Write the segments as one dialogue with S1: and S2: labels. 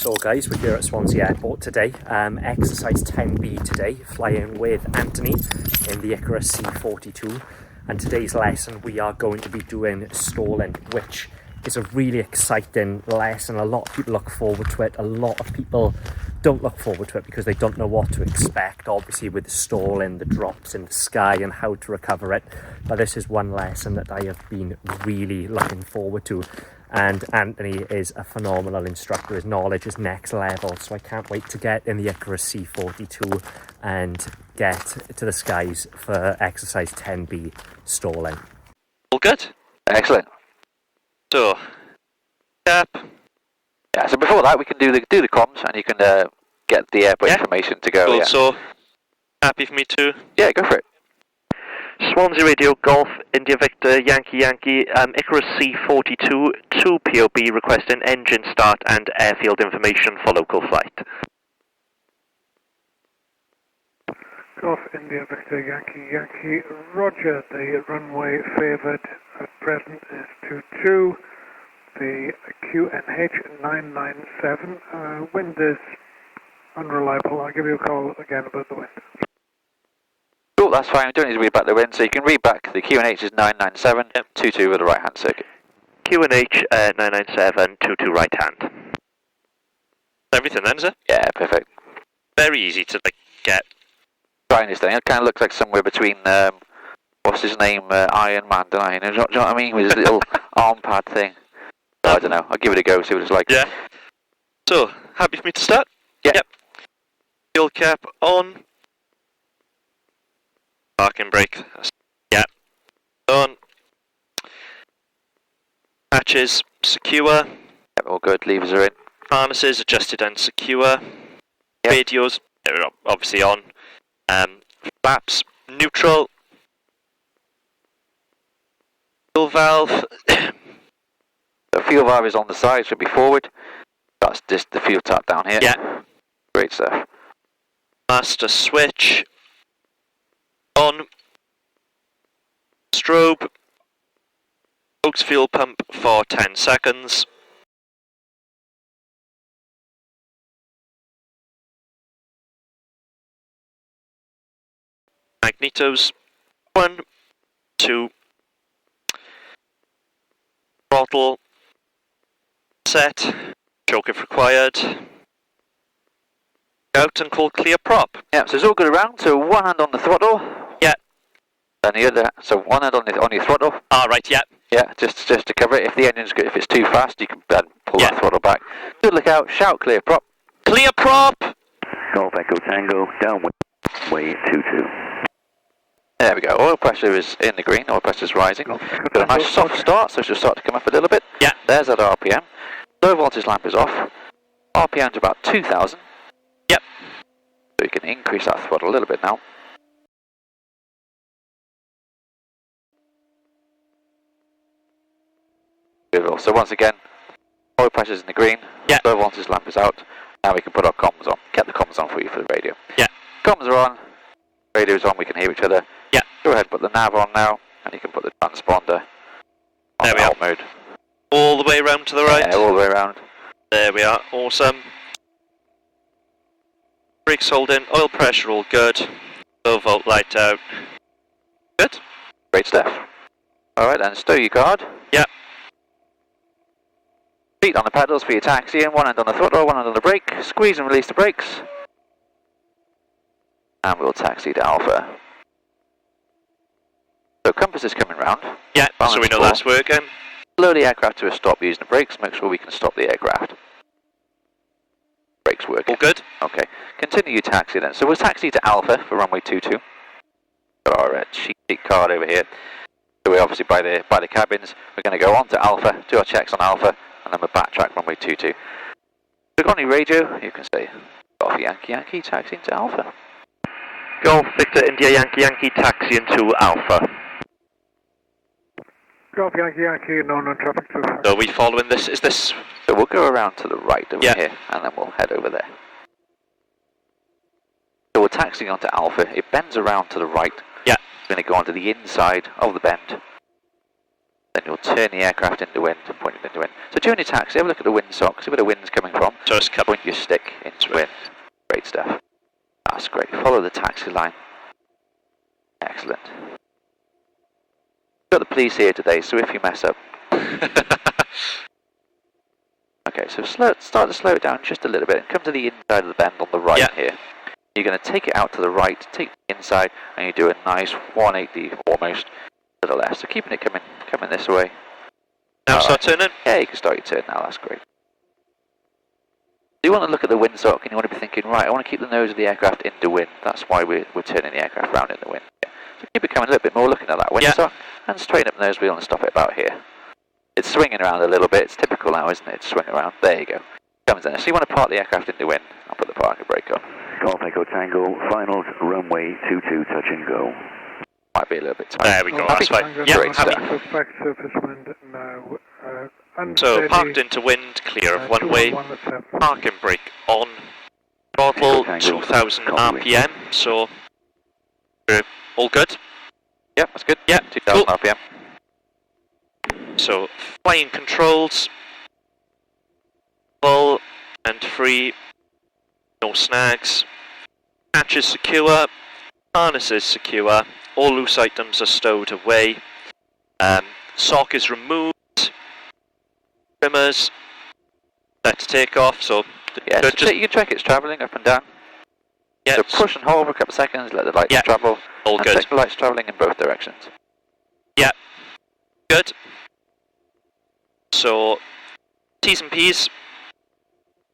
S1: So guys, we're here at Swansea Airport today, exercise 10B today, flying with Anthony in the Ikarus C42, and today's lesson we are going to be doing stalling, which is a really exciting lesson. A lot of people look forward to it, a lot of people don't look forward to it because they don't know what to expect, obviously with the stalling, the drops in the sky and how to recover it. But this is one lesson that I have been really looking forward to. And Anthony is a phenomenal instructor. His knowledge is next level, so I can't wait to get in the Ikarus C42 and get to the skies for exercise 10B stalling.
S2: All good?
S3: Excellent.
S2: So, cap.
S3: Yeah, so before that we can do the comms and you can get the airport information to go.
S2: Cool.
S3: Yeah.
S2: So, happy for me to?
S3: Yeah, go for it.
S4: Swansea Radio Golf, India Victor, Yankee Yankee, Ikarus C42, 2 POB requesting engine start and airfield information for local flight.
S5: Golf, India Victor, Yankee Yankee, roger. The runway favoured at present is 22. The QNH 997, wind is unreliable. I'll give you a call again about the wind.
S3: Cool, that's fine. We don't need to read back the wind, so you can read back the QNH is 997, 22 with the right hand circuit.
S4: QNH 997, 22 right hand.
S2: Everything then, is it?
S3: Yeah, perfect.
S2: Very easy to get.
S3: Trying this thing, it kind of looks like somewhere between, what's his name, Iron Man, don't I? You know what I mean? With his little arm pad thing. I don't know, I'll give it a go, see what it's like.
S2: Yeah. So, happy for me to start?
S3: Yeah.
S2: Yep. Fuel cap on. Parking brake. Yeah. On. Hatches secure.
S3: Yep, all good, levers are in.
S2: Harnesses adjusted and secure.
S3: Yep.
S2: Radios obviously on. Flaps neutral. Fuel valve.
S3: The fuel valve is on the side, should be forward. That's just the fuel tap down here.
S2: Yeah.
S3: Great stuff.
S2: Master switch. On. Strobe. Oaks fuel pump for 10 seconds. Magnetos. 1, 2. Throttle. Set. Choke if required. Out and call clear prop.
S3: Yeah, so it's all good around, so one hand on the throttle.
S2: Yeah.
S3: And the other, so one hand on your throttle.
S2: Ah, right, yeah.
S3: Yeah, just to cover it. If the engine's good, if it's too fast, you can then pull
S2: Yeah.
S3: that throttle back. Good look out, shout clear prop.
S2: Clear prop!
S6: Golf Echo Tango, downwind, way 22.
S3: There we go, oil pressure is in the green, oil pressure is rising. Got a nice soft start, so it should start to come up a little bit.
S2: Yeah.
S3: There's that RPM. Low voltage lamp is off. RPM's about 2,000.
S2: Yep.
S3: So you can increase that throttle a little bit now. Beautiful. So once again, oil pressure's in the green.
S2: Yeah.
S3: Low voltage lamp is out. Now we can put our comms on. Get the comms on for you for the radio.
S2: Yeah.
S3: Comms are on. Radio's on. We can hear each other.
S2: Yeah.
S3: Go ahead, put the nav on now, and you can put the transponder on
S2: There we
S3: alt mode.
S2: All the way around to the right.
S3: Yeah, all the way around.
S2: There we are, awesome. Brakes holding, oil pressure all good. Low volt light out. Good?
S3: Great stuff. Alright then, stow your card.
S2: Yeah.
S3: Feet on the pedals for your taxi, and one hand on the throttle, one hand on the brake. Squeeze and release the brakes. And we'll taxi to Alpha. So compass is coming round.
S2: Yeah,
S3: Balance
S2: so we know
S3: four.
S2: that's working.
S3: Slow the aircraft to a stop using the brakes. Make sure we can stop the aircraft. Brakes working.
S2: All good?
S3: Okay. Continue your taxi then. So we'll taxi to Alpha for runway 22. Got our cheap seat card over here. So we're obviously by the cabins. We're going to go on to Alpha, do our checks on Alpha, and then we'll backtrack runway 22. If you've got any radio, you can say Golf Yankee Yankee, taxiing to Alpha.
S4: Golf Victor, India Yankee Yankee, taxiing to Alpha.
S5: Golf, Yankee Yankee, no traffic so far.
S2: So are we following this? Is this...
S3: So we'll go around to the right over
S2: Yeah.
S3: here, and then we'll head over there. So we're taxiing onto Alpha. It bends around to the right.
S2: Yeah.
S3: We're going to go onto the inside of the bend. Then you'll turn the aircraft into wind and point it into wind. So during your taxi, have a look at the windsock, see where the wind's coming from.
S2: Just come.
S3: Point your stick into wind. Great stuff. That's great. Follow the taxi line. Excellent. We've got the police here today, so if you mess up. Okay, so start to slow it down just a little bit and come to the inside of the bend on the right here. You're going to take it out to the right, take the inside, and you do a nice 180 almost to the left. So keeping it coming this way.
S2: Now start turning?
S3: Yeah, you can start your turn now, that's great. You want to look at the windsock and you want to be thinking, right, I want to keep the nose of the aircraft into wind. That's why we're turning the aircraft round in the wind. Yeah. So keep it coming a little bit more, looking at that windsock, and straighten up the nose wheel and stop it about here. It's swinging around a little bit, it's typical now, isn't it? Swing around, there you go. Comes in. So you want to park the aircraft into wind. I'll put the parking brake on.
S6: Golf Echo Tango, finals, runway 22, touch and go.
S3: Might be a little bit tight.
S2: There we go, that's fine.
S5: Tango,
S2: Yeah,
S3: great
S2: happy.
S3: stuff.
S5: Back surface wind now.
S2: So
S5: Unsteady,
S2: parked into wind, clear of one way,
S5: 211 at 7.
S2: parking brake on, throttle
S6: Tango,
S2: 2000
S6: copy.
S2: RPM, so we're all good.
S3: Yep, that's good.
S2: Yeah,
S3: 2000
S2: cool.
S3: RPM.
S2: So flying controls, full and free, no snags, hatch is secure, harness is secure, all loose items are stowed away, sock is removed, trimmers, set to take off, so
S3: Yeah,
S2: good,
S3: so you can check it's travelling up and down.
S2: yeah,
S3: So push and hold for a couple of seconds, let the lights
S2: Yeah.
S3: travel.
S2: all
S3: and
S2: good,
S3: check the lights travelling in both directions.
S2: good. So T's and P's,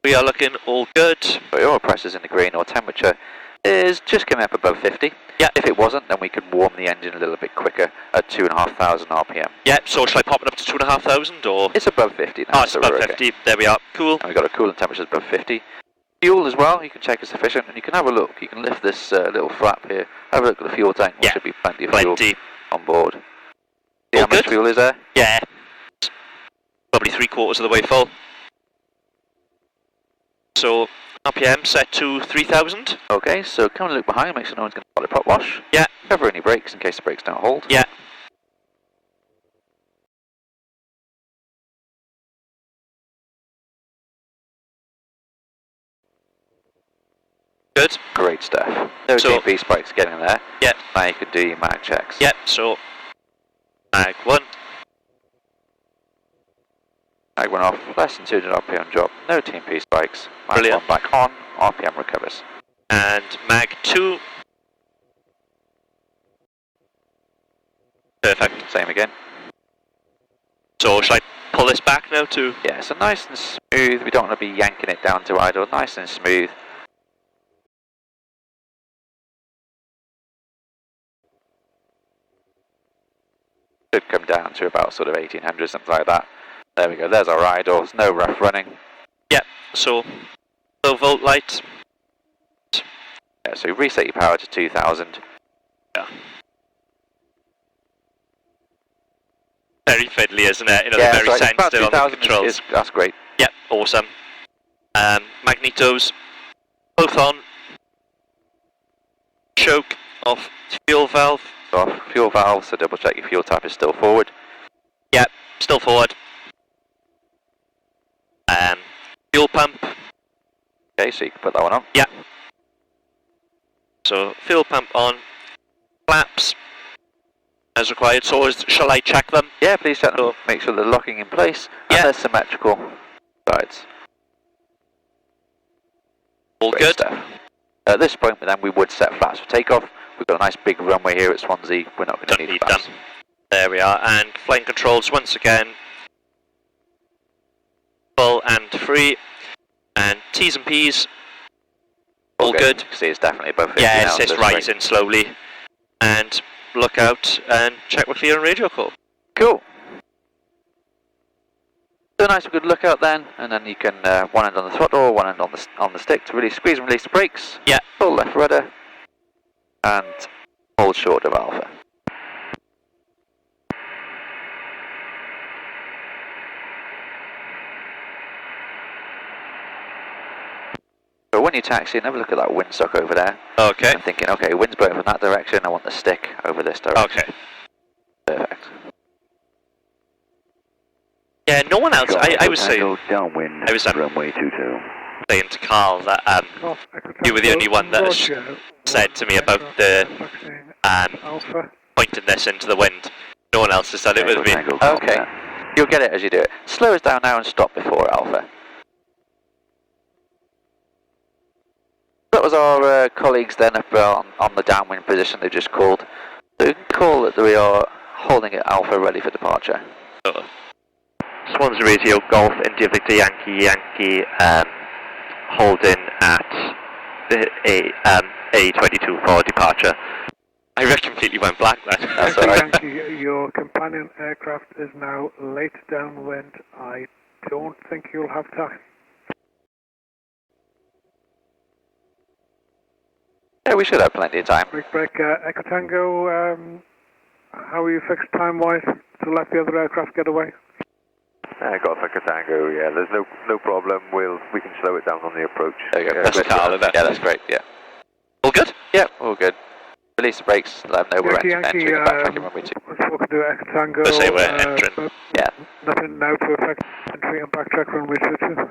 S2: we are looking all good.
S3: So your oil pressure is in the green, or temperature is just coming up above 50.
S2: Yeah.
S3: If it wasn't, then we could warm the engine a little bit quicker at 2,500 RPM.
S2: Yeah, so shall I pop it up to 2,500 or?
S3: It's above 50 now.
S2: Oh, it's
S3: so
S2: about
S3: we're
S2: 50, there we are, cool.
S3: And we've got a coolant temperature above 50. Fuel as well, you can check it's sufficient, and you can have a look. You can lift this little flap here, have a look at the fuel tank. There
S2: Yeah,
S3: should be plenty of fuel
S2: Plenty.
S3: on board. See
S2: All
S3: how much
S2: good.
S3: fuel is there?
S2: Yeah, probably 3/4 of the way full. So RPM set to 3000.
S3: Okay, so come and look behind, make sure no one's going to body prop wash.
S2: Yeah.
S3: Cover any brakes in case the brakes don't hold.
S2: Yeah. Good.
S3: Great stuff. No
S2: So-
S3: GP spikes getting there.
S2: Yeah.
S3: Now you can do your mag checks.
S2: Yep, so mag 1,
S3: Mag one off, less than 200 RPM drop, no TMP spikes. Mag
S2: Brilliant.
S3: one back on, RPM recovers.
S2: and mag 2. Perfect.
S3: Same again.
S2: So shall I pull this back now to?
S3: Yeah, so nice and smooth. We don't want to be yanking it down to idle. Nice and smooth. Should come down to about sort of 1800, something like that. There we go, there's our idle, no rough running.
S2: Yep, so low volt light.
S3: Yeah, so reset your power to 2000.
S2: Yeah. Very fiddly, isn't it? You know,
S3: Yeah,
S2: they're very
S3: that's right, about
S2: sensitive on the
S3: 2000
S2: controls.
S3: that's great.
S2: Yep, awesome. Magnetos, both on. Choke off fuel valve.
S3: Off fuel valve, so double check your fuel tap is still forward.
S2: Yep, still forward. Fuel pump.
S3: Okay, so you can put that one on.
S2: Yep. So fuel pump on. Flaps as required. So shall I check them?
S3: Yeah, please check them. Make sure they're locking in place and
S2: Yeah.
S3: they're symmetrical sides.
S2: All
S3: Great
S2: good.
S3: stuff. At this point, then we would set flaps for takeoff. We've got a nice big runway here at Swansea. We're not going to
S2: Don't
S3: need
S2: need
S3: flaps.
S2: them. There we are. And flying controls once again. Full and free. And T's and P's. All
S3: Okay,
S2: good.
S3: You can see it's definitely above 50
S2: Yeah,
S3: now,
S2: it's
S3: so that's
S2: rising slowly. And look out and check we're clear on radio call.
S3: great. Cool. So a nice good lookout then, and then you can one end on the throttle, one end on the stick to really squeeze and release the brakes.
S2: Yeah.
S3: Pull left rudder, and hold short of alpha. So when you taxi, have a look at that windsock over there.
S2: Okay.
S3: I'm thinking, okay, wind's blowing from that direction, I want the stick over this direction.
S2: Okay.
S3: Perfect.
S2: Yeah, no one else.
S6: Golf
S2: I
S6: Echo
S2: was saying,
S6: Tango, downwind,
S2: I was,
S6: runway 22.
S2: saying to Carl that
S5: Golf Echo
S2: you were the only one that has
S5: Roger,
S2: said to me about
S5: aircraft
S2: the
S5: taxiing
S2: um, pointing this into the wind. No one else has done it with me.
S6: Tango, copy
S3: Okay.
S6: that.
S3: You'll get it as you do it. Slow us down now and stop before Alpha. That was our colleagues then up on the downwind position they just called. So you can call that we are holding at Alpha ready for departure.
S2: Oh.
S4: Swansea Radio, Golf, India Victor Yankee, Yankee, holding at A22 for departure.
S2: I completely went black then.
S3: That's all right.
S5: Yankee, your companion aircraft is now late downwind. I don't think you'll have time.
S3: Yeah, we should have plenty of time.
S5: Big break, Echo Tango, how are you fixed time-wise to let the other aircraft get away?
S7: Golf Echo Tango, yeah, there's no problem. We can slow it down on the approach.
S3: There you go.
S2: That's Carl, isn't it?
S3: Yeah, that's great. Yeah.
S2: All good?
S3: Yeah, all good. Release the brakes. Let them know we're
S5: Yankee,
S3: entering the backtracking runway 2.
S5: let's walk into Echo Tango.
S2: Let's say we're entering.
S3: Yeah.
S5: Nothing now to affect entry and backtrack runway 22.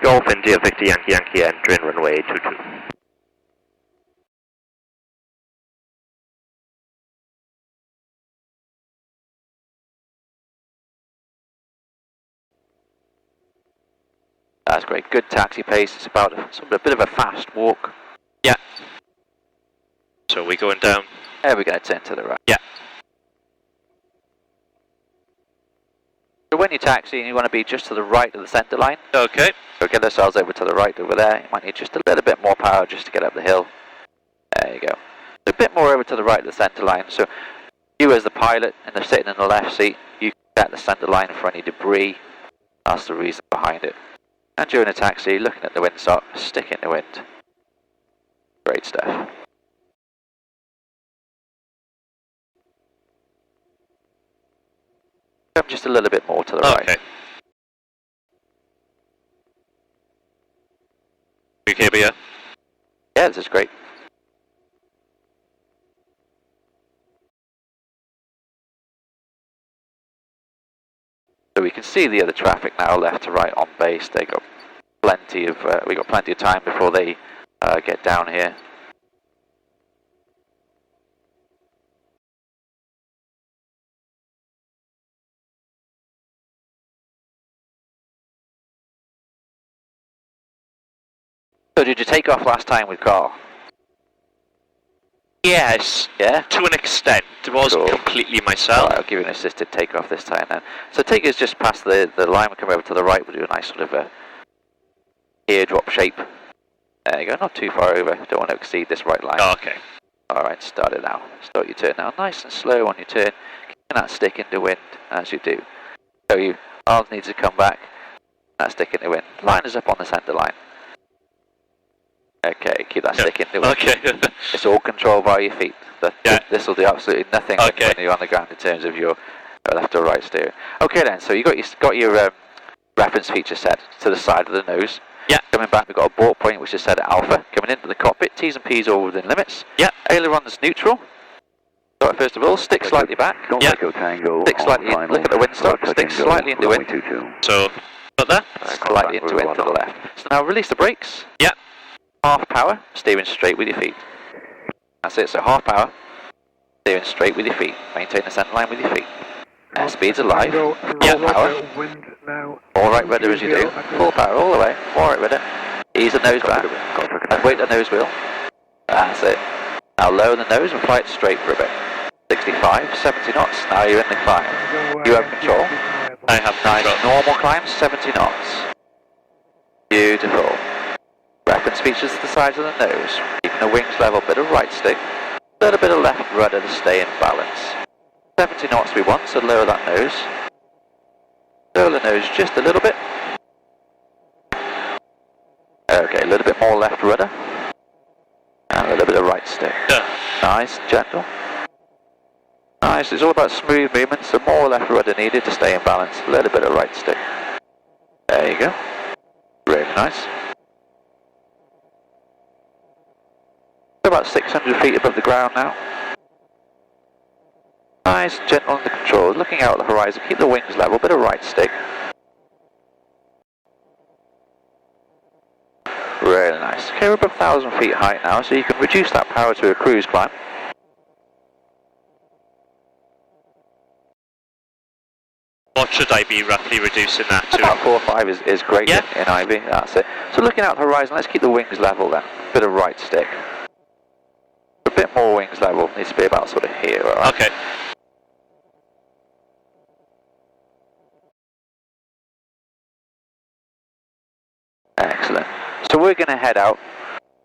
S4: Golf, India Victor Yankee, Yankee, entering runway 22.
S3: That's great. Good taxi pace. It's about a bit of a fast walk.
S2: Yeah. So we're going down.
S3: There we're going to turn to the right.
S2: Yeah.
S3: So when you're taxiing, you want to be just to the right of the centre line.
S2: Okay.
S3: So get ourselves over to the right over there. You might need just a little bit more power just to get up the hill. There you go. A bit more over to the right of the centre line. So you as the pilot and they're sitting in the left seat, you can set the centre line for any debris. That's the reason behind it. And during a taxi, looking at the windsock, stick in the wind. Great stuff. Come just a little bit more to the right.
S2: Okay. Okay, Bia.
S3: Yeah, this is great. So we can see the other traffic now, left to right on base. They got plenty of we got plenty of time before they get down here. So did you take off last time with Carl?
S2: Yes.
S3: Yeah?
S2: To an extent. It wasn't
S3: Cool.
S2: completely myself.
S3: Right, I'll give you an assisted takeoff this time then. So take us just past the line, we'll come over to the right, we'll do a nice sort of a teardrop shape. There you go, not too far over, don't want to exceed this right line.
S2: Oh, okay.
S3: Alright, start it now. Start your turn now, nice and slow on your turn. Keeping that stick in the wind as you do. So you arms need to come back, that stick in the wind. Line is up on the centre line. Okay, keep that stick in the wind.
S2: Okay.
S3: It's all controlled by your feet.
S2: Yeah.
S3: This will do absolutely nothing when you're on the ground in terms of your left or right steering. Okay then, so you got your reference feature set to the side of the nose.
S2: Yeah.
S3: Coming back, we've got a abort point which is set at alpha. Coming into the cockpit, T's and P's all within limits.
S2: Yeah.
S3: Ailerons neutral. So first of all, stick slightly back.
S6: Golf
S2: Yeah.
S6: Echo Tango,
S3: Stick slightly in,
S6: final.
S3: look at the windsock,
S6: Golf
S3: stick
S6: Tango,
S3: slightly into
S6: runway
S3: wind.
S6: 22.
S2: So, got that?
S3: Slightly into wind to the left. So now release the brakes.
S2: Yeah.
S3: Half power, steering straight with your feet. That's it, so half power, steering straight with your feet. Maintain the centre line with your feet. Speeds alive.
S5: Tango,
S3: Yeah,
S5: Roger,
S3: power.
S5: wind now.
S3: All right rudder as you do. Full power all the way. All right rudder. Ease the nose back. And weight the nose wheel. That's it. Now lower the nose and fly it straight for a bit. 65, 70 knots. Now you're in the climb. You have control.
S2: I have
S3: Nice
S2: control.
S3: normal climb, 70 knots. Beautiful. Reference features to the sides of the nose. Keeping the wings level, bit of right stick. A little bit of left rudder to stay in balance. 70 knots we want, so lower that nose. Lower the nose just a little bit. Okay, a little bit more left rudder. And a little bit of right stick.
S2: Yeah.
S3: Nice, gentle. Nice, it's all about smooth movement, so more left rudder needed to stay in balance. A little bit of right stick. There you go. Really nice. About 600 feet above the ground now. nice, gentle under control, looking out at the horizon, keep the wings level, bit of right stick. Really nice. Okay, we're above 1,000 feet height now, so you can reduce that power to a cruise climb.
S2: What should I be roughly reducing that to?
S3: About 4 or 5 is great
S2: Yeah.
S3: in Ivy, that's it. So looking out the horizon, let's keep the wings level then. Bit of right stick. A bit more wings level, needs to be about sort of here, alright?
S2: Okay.
S3: Excellent. So we're going to head out.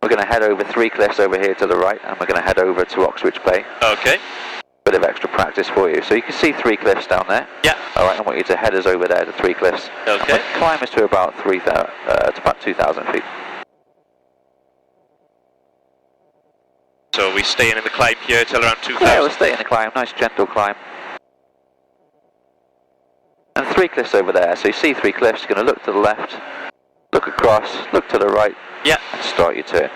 S3: We're going to head over 3 cliffs over here to the right, and we're going to head over to Oxbridge Bay.
S2: Okay.
S3: Bit of extra practice for you. So you can see 3 cliffs down there.
S2: Yeah.
S3: Alright, I want you to head us over there to 3 cliffs.
S2: Okay.
S3: And we'll climb us to about 2,000 feet.
S2: So we're staying in the climb here till around 2,000?
S3: Yeah, we'll stay in the climb, nice gentle climb. And 3 cliffs over there, so you see 3 cliffs, you're going to look to the left, look across, look to the right,
S2: Yeah.
S3: and start your turn.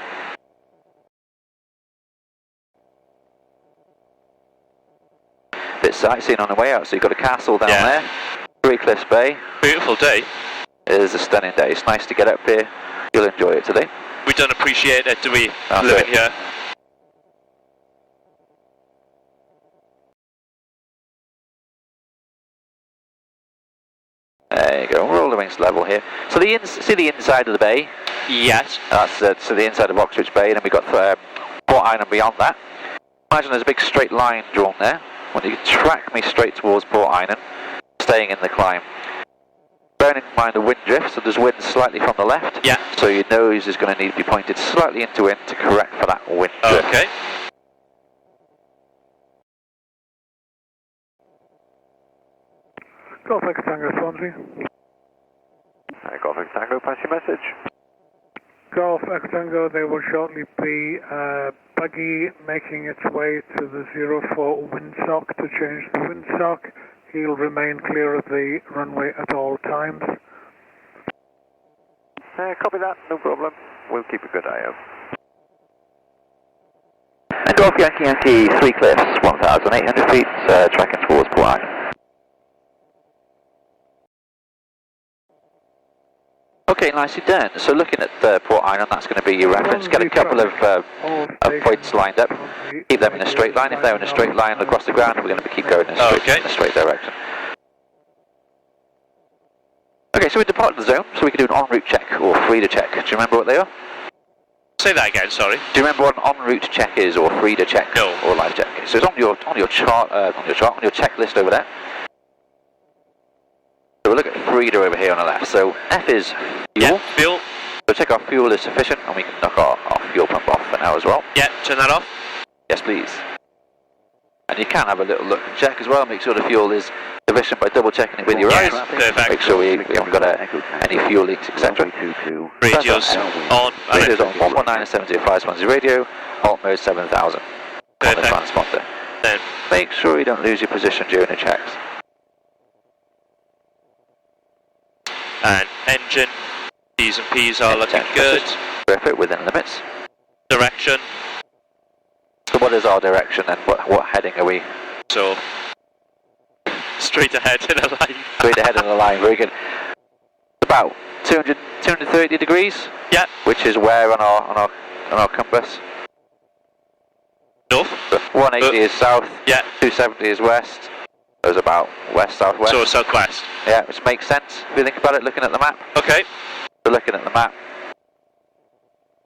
S3: Bit sightseeing on the way out, so you've got a castle down there, 3 Cliffs Bay.
S2: Beautiful day.
S3: It is a stunning day, it's nice to get up here, you'll enjoy it today.
S2: We don't appreciate it, do we,
S3: That's
S2: living
S3: it.
S2: here?
S3: There you go, we're all the wings level here. So see the inside of the bay?
S2: Yes.
S3: That's so the inside of Oxbridge Bay, and then we've got Port Island beyond that. Imagine there's a big straight line drawn there. When you track me straight towards Port Island, staying in the climb. Bearing in mind the wind drift, so there's wind slightly from the left.
S2: Yeah.
S3: So your nose is going to need to be pointed slightly into wind to correct for that wind drift.
S2: Okay.
S5: Golf X Tango Swansea.
S7: Golf X Tango, pass your message.
S5: Golf X Tango, there will shortly be a buggy making its way to the 04 windsock to change the windsock. He'll remain clear of the runway at all times.
S7: Copy that, no problem. We'll keep a good eye out.
S3: And Golf Yankee Yankee, 3 Cliffs, 1,800 feet, tracking towards Port Island. Okay, nicely done. So looking at Port Island, that's going to be your reference. Get a couple of points lined up. Keep them in a straight line. If they're in a straight line across the ground, we're going to keep going in a straight direction. Okay, so we departed the zone, so we can do an en route check or Frida check. Do you remember what they are?
S2: Say that again, sorry.
S3: Do you remember what an en route check is, or Frida check,
S2: No.
S3: or live check? So it's on your checklist over there. So we'll look at Frida over here on the left. So F is fuel.
S2: Yeah, fuel.
S3: So check our fuel is sufficient, and we can knock our fuel pump off for now as well.
S2: Yeah, turn that off.
S3: Yes, please. And you can have a little look and check as well, make sure the fuel is sufficient by double checking it with your eyes.
S2: Perfect.
S3: Make sure we haven't got any fuel leaks, etc.
S2: Radios on.
S3: Radios on 119.705 radio, alt mode 7000 on the
S2: Perfect.
S3: transponder.
S2: Then
S3: Make sure you don't lose your position during the checks.
S2: and engine, P's and P's are looking good.
S3: Perfect, within limits.
S2: Direction,
S3: So what is our direction and what heading are we?
S2: so straight ahead in a line.
S3: Straight ahead in the line, very good. About 230 degrees.
S2: Yeah.
S3: Which is where on our compass?
S2: North.
S3: 180 is south.
S2: Yeah.
S3: 270 is west. Those about west, southwest.
S2: So southwest.
S3: Yeah, which makes sense if you think about it. Looking at the map.
S2: Okay.
S3: So looking at the map.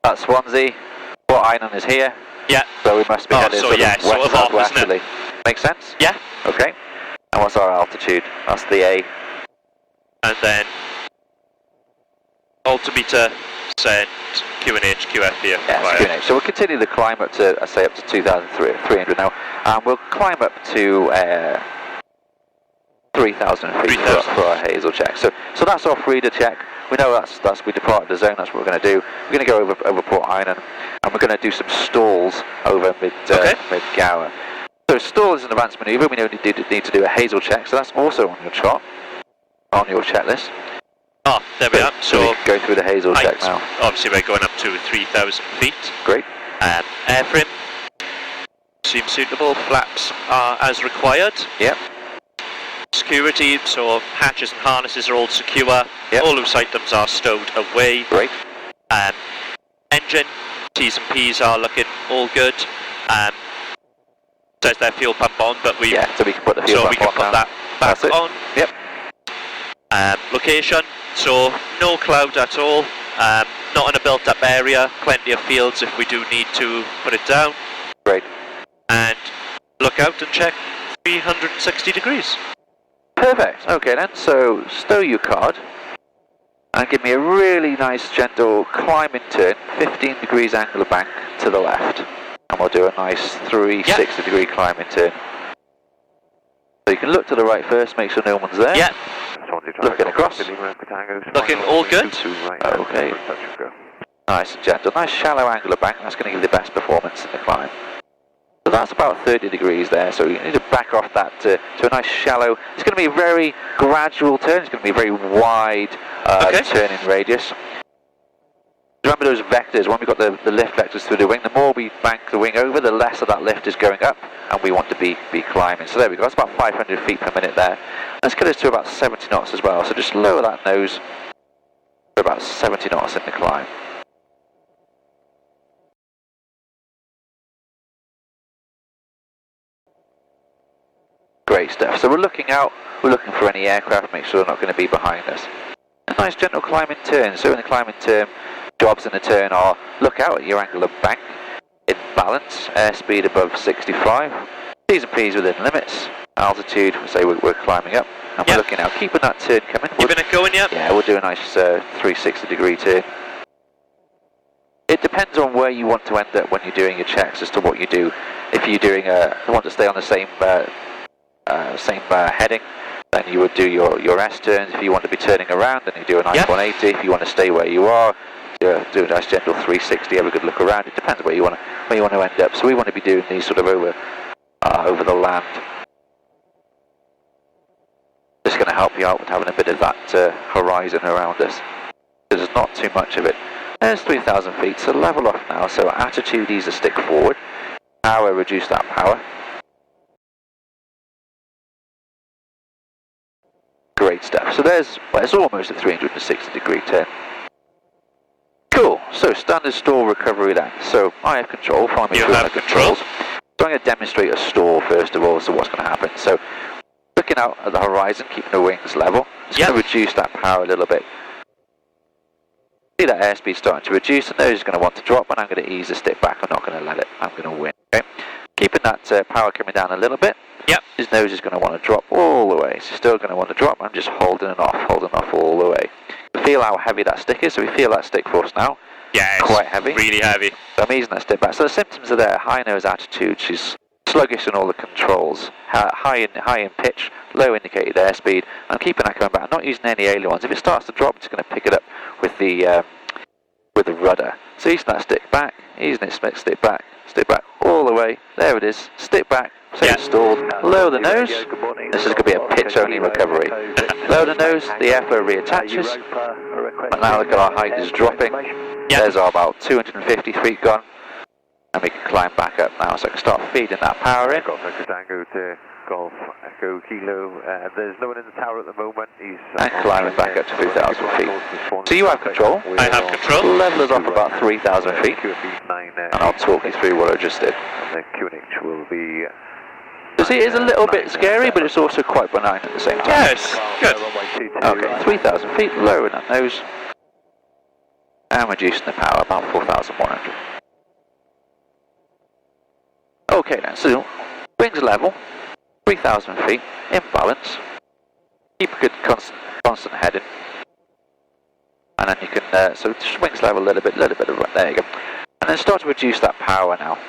S3: That's Swansea. Port Island is here.
S2: Yeah.
S3: So we must be headed
S2: so
S3: sort
S2: yeah,
S3: of
S2: sort
S3: west
S2: of off, isn't
S3: southwesterly.
S2: it?
S3: Make sense?
S2: Yeah.
S3: Okay. And what's our altitude? That's the A.
S2: And then altimeter send QNH QF here.
S3: Yes, QNH. So we'll continue the climb up to, I say, up to 2,300 now, and we'll climb up to 3,000 feet for our Hazel check. So that's our Frida check. We know that's we departed the zone. That's what we're going to do. We're going to go over Port Island, and we're going to do some stalls over mid Gower. So stall is an advanced manoeuvre. We need to do a Hazel check. So that's also on your chart, on your checklist.
S2: Oh, there we are.
S3: So we can go through the Hazel check now.
S2: Obviously we're going up to 3,000 feet.
S3: Great.
S2: Airframe. seem suitable. Flaps are as required.
S3: Yep.
S2: Security, so hatches and harnesses are all secure.
S3: Yep.
S2: All loose items are stowed away.
S3: Great.
S2: Engine, T's and P's are looking all good. Says their fuel pump on, but we
S3: So we can put the fuel pump on now.
S2: that back
S3: That's it.
S2: on.
S3: Yep.
S2: Location, so no cloud at all. Not in a built-up area. Plenty of fields if we do need to put it down.
S3: Great.
S2: And look out and check 360 degrees.
S3: Perfect. Okay then, so stow your card and give me a really nice gentle climbing turn, 15 degrees angle of bank to the left. And we'll do a nice 360 degree climbing turn. So you can look to the right first, make sure no one's there.
S2: Yeah.
S3: Looking across.
S2: Looking all good.
S3: Okay. Nice and gentle. Nice shallow angle of bank. That's going to give you the best performance in the climb. So that's about 30 degrees there. So you need to back off that to a nice shallow. It's going to be a very gradual turn. It's going to be a very wide turning radius. Remember those vectors, when we've got the lift vectors through the wing, the more we bank the wing over, the less of that lift is going up, and we want to be climbing. So there we go, that's about 500 feet per minute there. Let's get us to about 70 knots as well, so just lower that nose to about 70 knots in the climb. Great stuff, so we're looking out, we're looking for any aircraft, make sure they're not going to be behind us. A nice gentle climbing turn, so in the climbing turn, jobs in the turn are look out at your angle of bank, in balance, airspeed above 65, T's and P's within limits, altitude, say we're climbing up, and we're looking out, keeping that turn coming.
S2: Keeping it going, yeah?
S3: Yeah, we'll do a nice 360 degree turn. It depends on where you want to end up when you're doing your checks as to what you do. If you're doing you want to stay on the same heading, then you would do your S turns. If you want to be turning around, then you do a nice 180. If you want to stay where you are, do a nice gentle 360. Have a good look around. It depends where you want to end up. So we want to be doing these sort of over the land. Just going to help you out with having a bit of that horizon around us. There's not too much of it. There's 3,000 feet. So level off now. So attitude, ease the stick forward. Power, reduce that power. Great stuff. So it's almost a 360 degree turn. Cool. So standard stall recovery then. So I have control from the controls. So I'm going to demonstrate a stall first of all. So what's going to happen? So looking out at the horizon, keeping the wings level. It's going to reduce that power a little bit. See that airspeed starting to reduce. The nose is going to want to drop, and I'm going to ease the stick back. I'm not going to let it. I'm going to win. Okay. Keeping that power coming down a little bit.
S2: Yep.
S3: His nose is going to want to drop all the way. So still going to want to drop. I'm just holding it off all the way. Feel how heavy that stick is. So we feel that stick force now.
S2: Yeah, it's
S3: quite heavy.
S2: Really heavy.
S3: So I'm easing that stick back. So the symptoms are there. High nose attitude. She's sluggish in all the controls. High in pitch. Low indicated airspeed. I'm keeping that coming back. I'm not using any ailerons. If it starts to drop, it's going to pick it up with the rudder. So easing that stick back. Easing it, stick back all the way. There it is. Stick back. So it's stalled. Lower the nose. This is going to be a pitch-only recovery. Lower the nose. The airflow reattaches. And now look at our height is dropping. There's our about 250 feet gone. And we can climb back up now. So I can start feeding that power in.
S7: Golf Echo Tango to Golf Echo Kilo. There's no one in the tower at the moment. He's
S3: and climbing back up to 3,000 feet. So you have control.
S2: I have control.
S3: Level us off about 3,000 feet. And I'll talk you through what I just did.
S7: And the QNH will be...
S3: You see, it is a little bit scary, but it's also quite benign at the same time.
S2: Yes, good.
S3: Okay, 3,000 feet, lowering that nose. And reducing the power, about 4,100. Okay then, so wings level, 3,000 feet, in balance. Keep a good constant heading. And then you can, so just wings level a little bit of run, there you go. And then start to reduce that power now.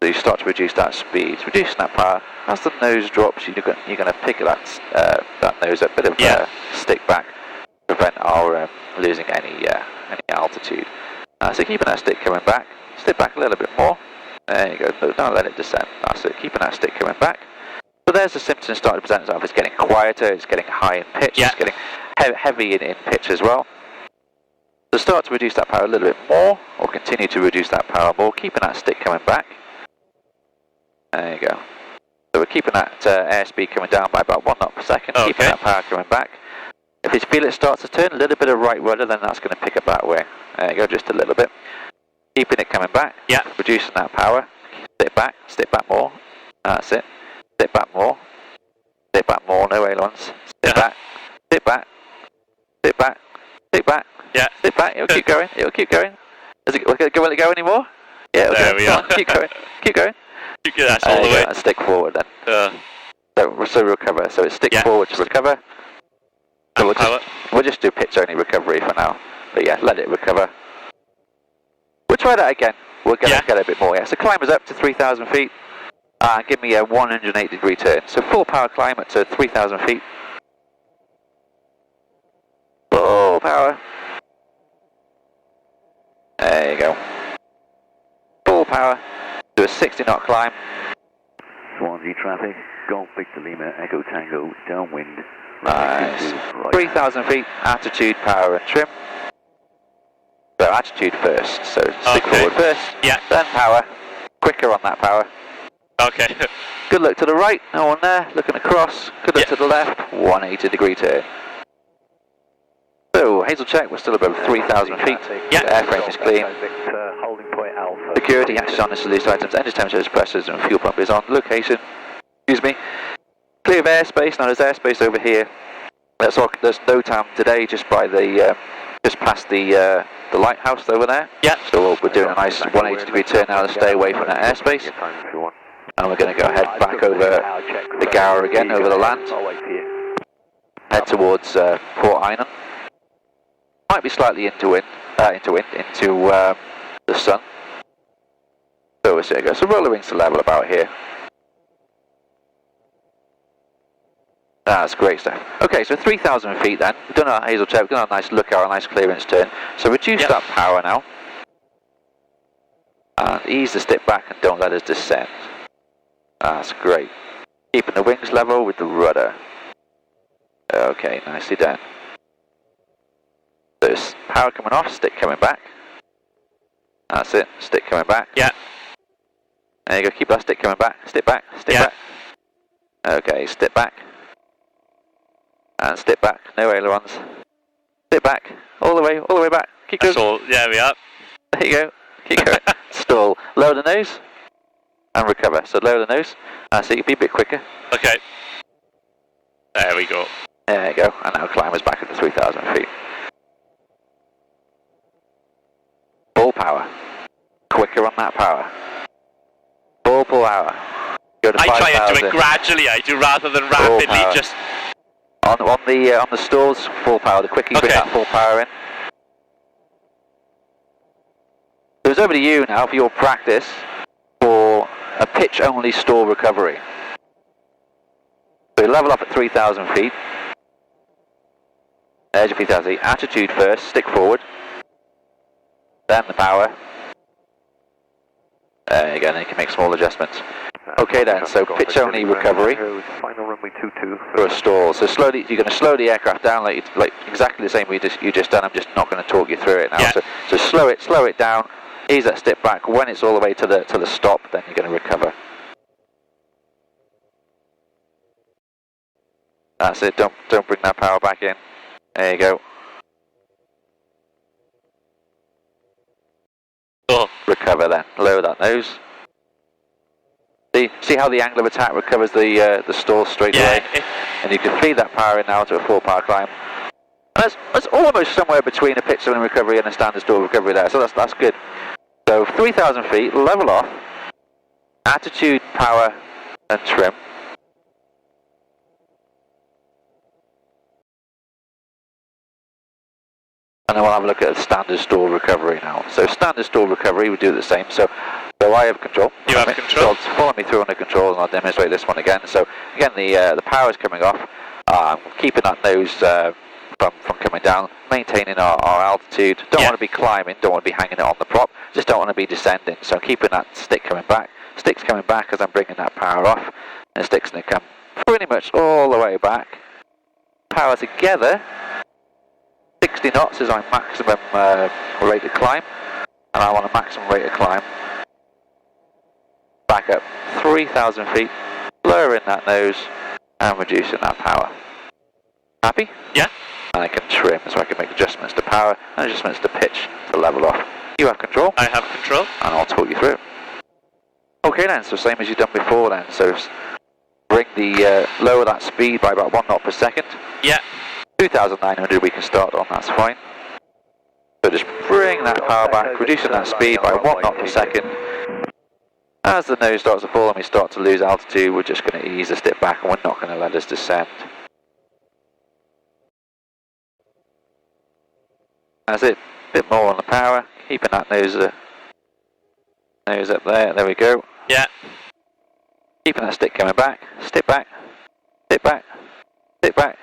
S3: So you start to reduce that speed, reducing that power. As the nose drops, you're going to pick that nose up, bit of stick back, prevent our losing any altitude. So keeping that stick coming back, stick back a little bit more. There you go. Don't let it descend. That's it. Keeping that stick coming back. So there's the symptoms starting to present itself. It's getting quieter. It's getting high in pitch. It's getting heavy in pitch as well. So start to reduce that power a little bit more, or continue to reduce that power more, keeping that stick coming back. There you go. So we're keeping that airspeed coming down by about 1 knot per second,
S2: Okay.
S3: keeping that power coming back. If you feel it starts to turn, a little bit of right rudder, then that's going to pick up that wing. There you go, just a little bit. Keeping it coming back,
S2: Yeah.
S3: reducing that power. Stick back more. That's it. Stick back more. Stick back more, no ailerons. Stick back, stick back, stick back, stick back.
S2: Yeah.
S3: Stick back, it'll keep going, it'll keep going. Will it go anymore? Yeah,
S2: There we are.
S3: Keep going, keep going.
S2: That's all the way.
S3: And stick forward then. So recover. So it's stick forward to recover. So we'll just do pitch only recovery for now. But yeah, let it recover. We'll try that again. We'll get a bit more. Yeah. So climb us up to 3,000 feet. Give me a 180-degree turn. So full power climb up to 3,000 feet. Full power. There you go. Full power. Do a 60-knot climb.
S6: Swansea traffic, Golf Victor Lima, Echo Tango, downwind.
S3: Nice.
S6: Right.
S3: 3,000 feet, attitude, power and trim. So attitude first, so stick forward first, then power, quicker on that power.
S2: Okay.
S3: Good look to the right, no one there, looking across, good look to the left, 180-degree turn. So, Hazel check, we're still above 3,000 feet, airframe is clean.
S7: Holding point Alpha.
S3: Security, access on the loose items, engine temperatures, pressures and fuel pump is on. Location, excuse me, clear of airspace. Now there's airspace over here. There's no time today, just by the, just past the lighthouse over there.
S2: Yeah.
S3: So we're doing a nice 180-degree turn now to stay away from that airspace. And we're going to go head back over the Gower again, over the land. Head towards Port Einan. Might be slightly into the sun. So we'll see how it goes. So roll the wings to level about here. That's great stuff. Okay, so 3,000 feet then. We've done our Hazel check, we've done a nice look out, a nice clearance turn. So reduce that power now. And ease the stick back and don't let us descend. That's great. Keeping the wings level with the rudder. Okay, nicely done. There's power coming off, stick coming back. That's it, stick coming back.
S2: Yeah.
S3: There you go, keep that stick coming back. Stick back, stick back. Okay, stick back. And stick back, no ailerons. Stick back, all the way back. Keep going.
S2: That's all, there we are.
S3: There you go, keep going. Stall, lower the nose. And recover, so lower the nose. So you can be a bit quicker.
S2: Okay. There we go.
S3: There you go, and now climb us back up to 3,000 feet. Full power. Quicker on that power. Full power. Go to 5,000.
S2: I try and do it gradually, I do, rather than rapidly, just...
S3: On the stalls, full power. The quicker you bring that full power in. So it's over to you now for your practice for a pitch-only stall recovery. So you level up at 3,000 feet. There's your 3,000 feet. Attitude first, stick forward. Then the power. There you go, then you can make small adjustments. Okay then, so pitch only recovery
S7: Final runway 22
S3: for a stall. So slowly, you're going to slow the aircraft down like exactly the same way you just done. I'm just not going to talk you through it now. So slow it down, ease that step back. When it's all the way to the stop, then you're going to recover. That's it, don't bring that power back in. There you go. Recover then, lower that nose. See how the angle of attack recovers the stall straight away? And you can feed that power in now to a full power climb. And that's almost somewhere between a pitch zone recovery and a standard stall recovery there, so that's good. So 3,000 feet, level off, attitude, power and trim. And then we'll have a look at the standard stall recovery now. So standard stall recovery, we do the same. So I have control.
S2: You have control.
S3: So follow me through on the controls and I'll demonstrate this one again. So again, the power is coming off. Keeping that nose from coming down, maintaining our altitude. Don't want to be climbing, don't want to be hanging it on the prop. Just don't want to be descending. So I'm keeping that stick coming back. Stick's coming back as I'm bringing that power off. And stick's going to come pretty much all the way back. Power together. 60 knots is our maximum rate of climb, and I want a maximum rate of climb. back up 3,000 feet, lowering that nose and reducing that power. Happy?
S2: Yeah.
S3: And I can trim, so I can make adjustments to power and adjustments to pitch to level off. You have control.
S2: I have control.
S3: And I'll talk you through it. Okay then, so same as you've done before then. So bring the, lower that speed by about 1 knot per second.
S2: Yeah.
S3: 2,900 we can start on, that's fine. So just bring that power back, reducing that speed by 1 knot per second. As the nose starts to fall and we start to lose altitude, we're just going to ease the stick back and we're not going to let us descend. That's it, a bit more on the power, keeping that nose up there we go.
S2: Yeah.
S3: Keeping that stick coming back, stick back, stick back, stick back,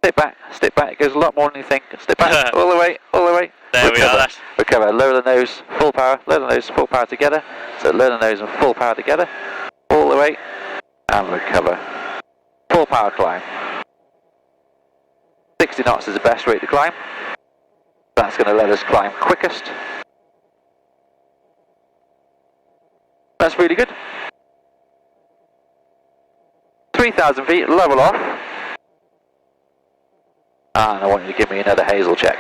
S3: stick back, stick back. It goes a lot more than you think. Stick back, all the way, all the way.
S2: There we are.
S3: Recover, lower the nose, full power, lower the nose, full power together. So lower the nose and full power together, all the way, and recover. Full power climb. 60 knots is the best rate to climb. That's going to let us climb quickest. That's really good. 3,000 feet, level off. And I want you to give me another hazel check.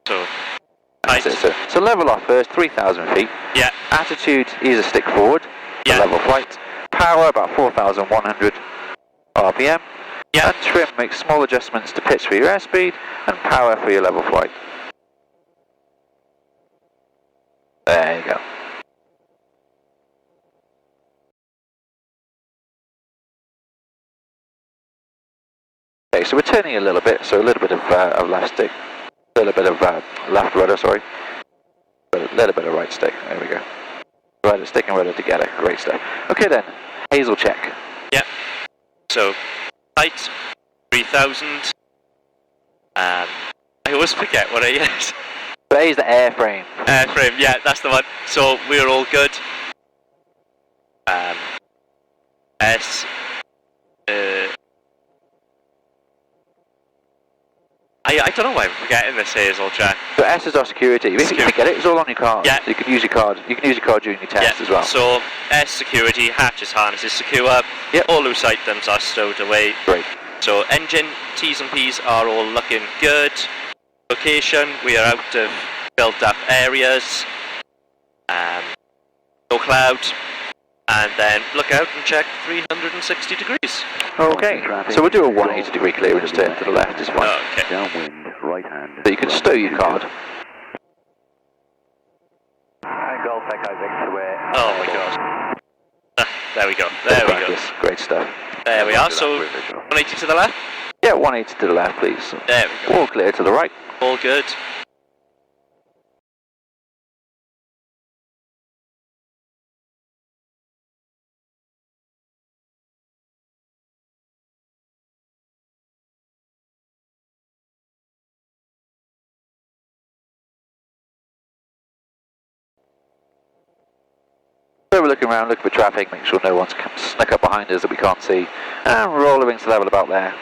S2: So,
S3: That's it, so level off first, 3,000 feet.
S2: Yeah.
S3: Attitude, ease a stick forward.
S2: Yeah.
S3: Level flight. Power, about 4,100 RPM.
S2: Yeah.
S3: And trim, make small adjustments to pitch for your airspeed and power for your level flight. There you go. Okay, so we're turning a little bit, so a little bit of left stick, a little bit of left rudder, sorry, a little bit of right stick, there we go. Rudder, stick and rudder together, great stuff. Okay then, hazel check.
S2: Yeah. So, height, 3,000. I always forget what it is.
S3: But A is the airframe.
S2: Airframe, yeah, that's the one. So, we're all good. S, I don't know why I'm forgetting this hazel check.
S3: So S is our security. If you forget it, it's all on your card.
S2: Yeah.
S3: So you can use your card. You can use your card during your test as well.
S2: So S security, hatches, harnesses secure.
S3: Yep.
S2: All loose items are stowed away.
S3: Great.
S2: So engine, T's and P's are all looking good. Location, we are out of built up areas. No cloud. And then look out and check 360 degrees.
S3: Okay. So we'll do a 180 degree clear and just turn to the left is fine.
S2: Okay.
S6: Downwind, right hand.
S3: So you can stow your card.
S6: Golf Echo Victor, where...
S2: Oh my god. There we go. There we go.
S3: Great stuff.
S2: There we are. So 180 to the left.
S3: Yeah, 180 to the left, please.
S2: There we go.
S3: All clear to the right.
S2: All good.
S3: So we're looking around, looking for traffic, make sure no one's snuck up behind us that we can't see, and roll the wings to level about there.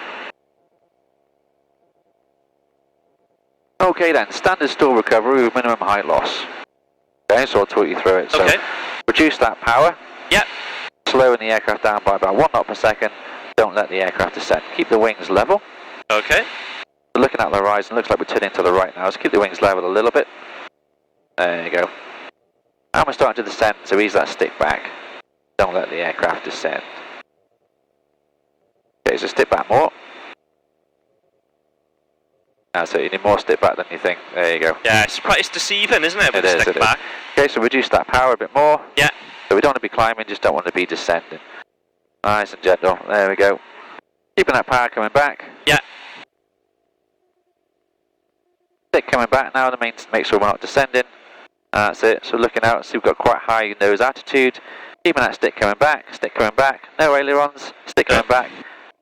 S3: Okay then, standard stall recovery with minimum height loss. Okay, so I'll talk you through it. So
S2: Okay.
S3: reduce that power.
S2: Yep.
S3: Slowing the aircraft down by about 1 knot per second. Don't let the aircraft descend. Keep the wings level.
S2: Okay.
S3: We're looking at the horizon, looks like we're turning to the right now, so keep the wings level a little bit. There you go. And we're starting to descend, so ease that stick back. Don't let the aircraft descend. Okay, so stick back more. That's it, you need more stick back than you think. There you go.
S2: Yeah, it's deceiving, isn't it? With the stick back.
S3: Okay, so reduce that power a bit more.
S2: Yeah.
S3: So we don't want to be climbing, just don't want to be descending. Nice and gentle. There we go. Keeping that power coming back.
S2: Yeah.
S3: Stick coming back now to make sure we're not descending. That's it. So looking out, see we've got quite high nose attitude. Keeping that stick coming back. No ailerons. Stick coming back.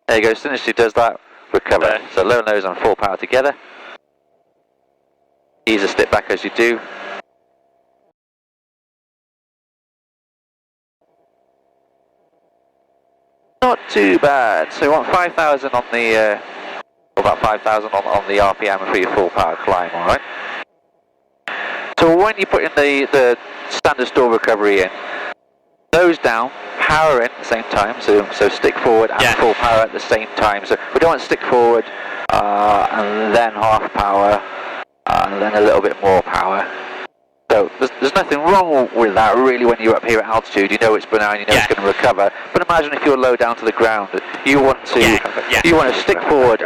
S3: There you go. As soon as she does that, recover.
S2: There.
S3: So low nose and full power together. Ease a stick back as you do. Not too bad. So you want 5,000 on the, about 5,000 on the RPM for your full power climb, alright? So when you put in the standard stall recovery in, nose down, power in at the same time, so stick forward and full power at the same time. So we don't want to stick forward and then half power and then a little bit more power. So there's nothing wrong with that really when you're up here at altitude. You know it's benign, you know it's going to recover. But imagine if you're low down to the ground, you want to stick forward,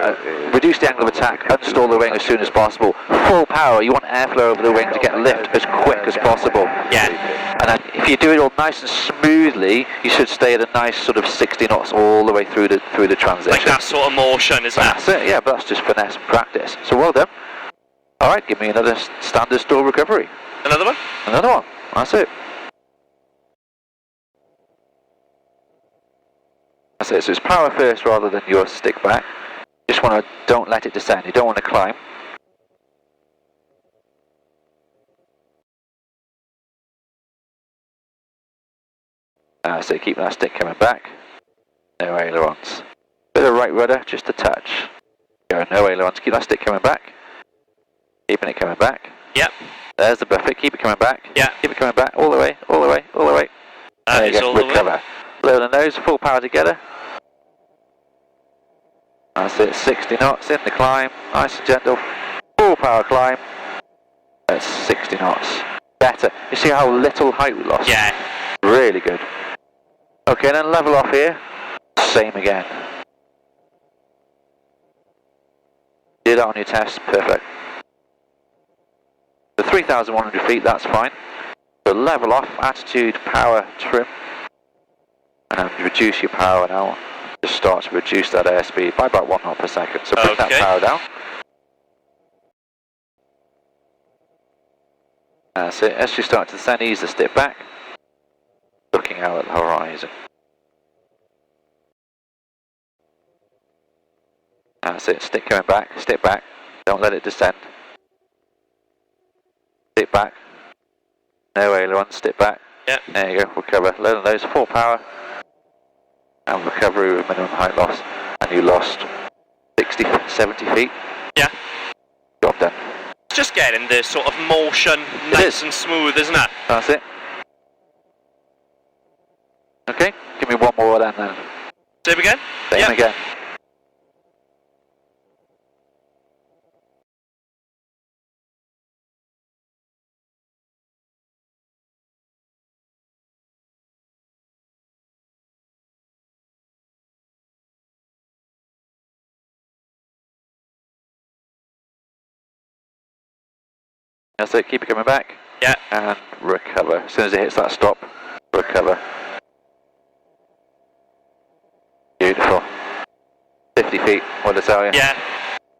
S3: reduce the angle of attack, unstall the wing as soon as possible. Full power, you want airflow over the wing to get lift as quick as possible. And then if you do it all nice and smoothly, you should stay at a nice sort of 60 knots all the way through the transition.
S2: Like that sort of motion, isn't it?
S3: That's it, yeah, but that's just finesse and practice. So well done. Alright, give me another standard stall recovery.
S2: Another one?
S3: Another one. That's it. That's it. So it's power first rather than your stick back. Just want to, don't let it descend. You don't want to climb. So keep that stick coming back. No ailerons. Bit of right rudder, just a touch. Go, no ailerons. Keep that stick coming back. Keeping it coming back.
S2: Yep.
S3: There's the buffet. Keep it coming back.
S2: Yeah.
S3: Keep it coming back. All the way. All the way. All the way. There you go. Recover. Blow the nose. Full power together. That's it. 60 knots in the climb. Nice and gentle. Full power climb. That's 60 knots. Better. You see how little height we lost?
S2: Yeah.
S3: Really good. Okay, then level off here. Same again. Do that on your test. Perfect. The 3,100 feet, that's fine. So level off, attitude, power, trim. And reduce your power now. Just start to reduce that airspeed by about 1 knot per second. So bring that power down. That's it. As you start to descend, ease the stick back. Looking out at the horizon. That's it. Stick coming back. Stick back. Don't let it descend. Stick back. No aileron, stick back.
S2: Yep. There
S3: you go, recover. Load on those, full power. And recovery with minimum height loss. And you lost 60, 70 feet.
S2: Yeah.
S3: Job done.
S2: It's just getting the sort of motion nice and smooth, isn't it?
S3: That's it. Okay, give me one more then.
S2: Same again?
S3: Same again. That's it, keep it coming back.
S2: Yeah.
S3: And recover. As soon as it hits that stop, recover. Beautiful. 50 feet, what did I tell you?
S2: Yeah.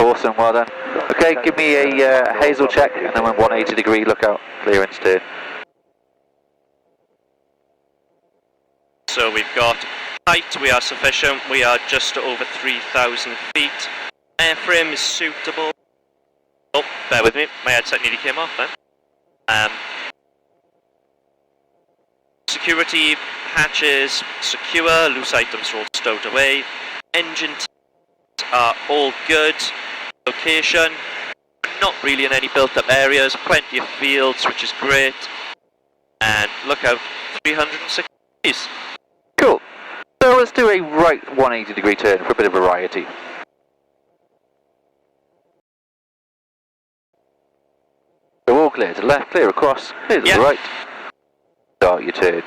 S3: Awesome, well done. Okay, give me a hazel check and then 180 degree lookout, clearance turn.
S2: So we've got height, we are sufficient, we are just over 3,000 feet. Airframe is suitable. Oh, bear with me, my headset nearly came off then. Security hatches secure, loose items are all stowed away. Engine are all good. Location, not really in any built up areas, plenty of fields, which is great. And look out, 360 degrees.
S3: Cool. So let's do a right 180 degree turn for a bit of variety. So all clear to the left, clear across, clear to the right. Start your turn.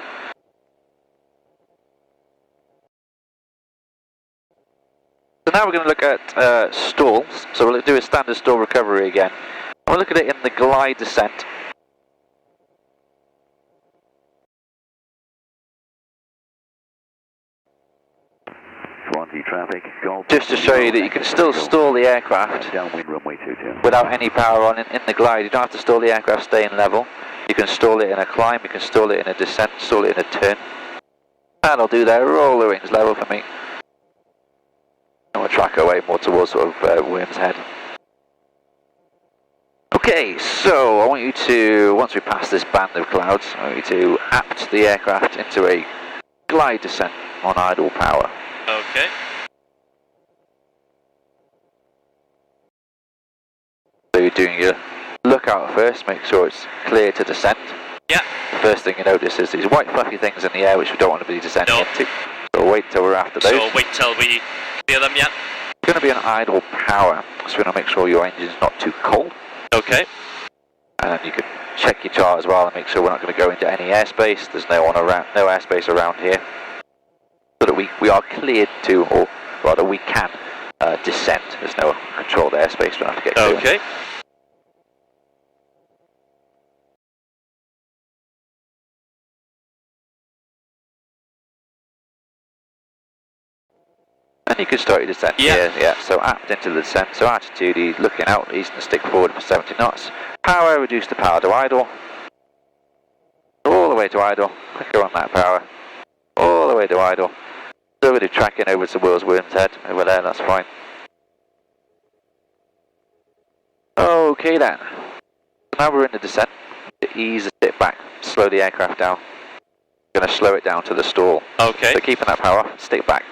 S3: So now we're going to look at stalls. So we'll do a standard stall recovery again. We'll look at it in the glide descent.
S6: Traffic,
S3: just to show you that you can still stall the aircraft
S6: downwind runway 22
S3: without any power on in the glide. You don't have to stall the aircraft staying level. You can stall it in a climb, you can stall it in a descent, stall it in a turn. And I'll do that, roll the wings level for me. And we'll track our way more towards sort of Worm's Head. Okay, so I want you to, once we pass this band of clouds, I want you to apt the aircraft into a glide descent on idle power.
S2: Okay. So
S3: you're doing your look look out first, make sure it's clear to descend.
S2: Yeah.
S3: The first thing you notice is these white fluffy things in the air which we don't want to be descending
S2: No.
S3: into. So we'll wait till we're after those.
S2: So wait till we clear them, yeah.
S3: It's going to be an idle power, so we want to make sure your engine's not too cold.
S2: Okay.
S3: And you can check your chart as well and make sure we're not going to go into any airspace. There's no airspace around here. So that we are cleared to, or rather we can descend. There's no controlled airspace we don't have to get to.
S2: Okay.
S3: And you can start your descent here, yeah. So apt into the descent, so attitude, he's looking out, easing the stick forward for 70 knots. Power, reduce the power to idle. All the way to idle, clicker on that power. All the way to idle. So we're tracking over to Will's Worm's Head, over there, that's fine. Okay then. Now we're in the descent. Ease the stick back, slow the aircraft down. Going to slow it down to the stall.
S2: Okay.
S3: So keeping that power off, stick back.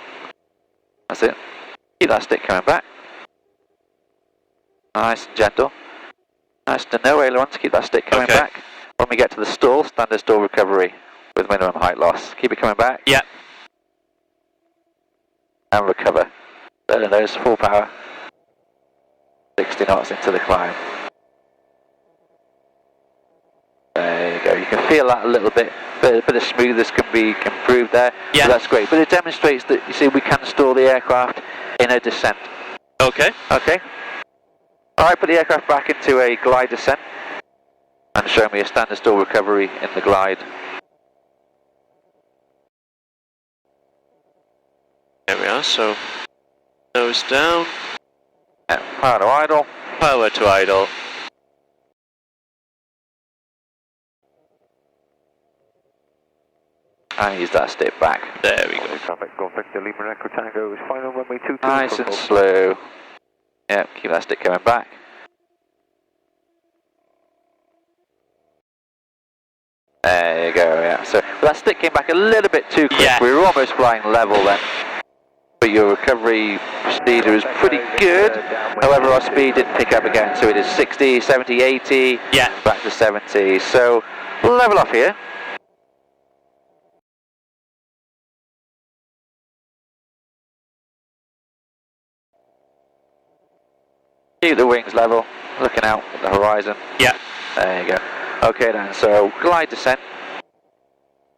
S3: That's it. Keep that stick coming back. Nice and gentle. Nice to no ailerons, keep that stick coming back. When we get to the stall, standard stall recovery with minimum height loss. Keep it coming back.
S2: Yeah.
S3: And recover. There it is, full power. 60 knots into the climb. There you go. You can feel that a little bit. A bit of smoothness can be improved there.
S2: Yeah.
S3: So that's great. But it demonstrates that, you see, we can stall the aircraft in a descent.
S2: Okay.
S3: Okay. Alright, put the aircraft back into a glide descent. And show me a standard stall recovery in the glide.
S2: There we are, so nose down.
S3: Yeah, power to idle.
S2: Power to idle.
S3: And use that stick back.
S2: There we go.
S7: Traffic, Golf Victor Lima Echo Tango is final runway 22.
S3: Nice and slow. Yeah, keep that stick coming back. There you go, yeah. So that stick came back a little bit too quick.
S2: Yeah.
S3: We were almost flying level then. But your recovery speed was pretty good. However, our speed didn't pick up again. So it is 60, 70, 80,
S2: Yeah.
S3: back to 70. So level off here. Keep the wings level, looking out at the horizon.
S2: Yeah.
S3: There you go. Okay then, so glide descent.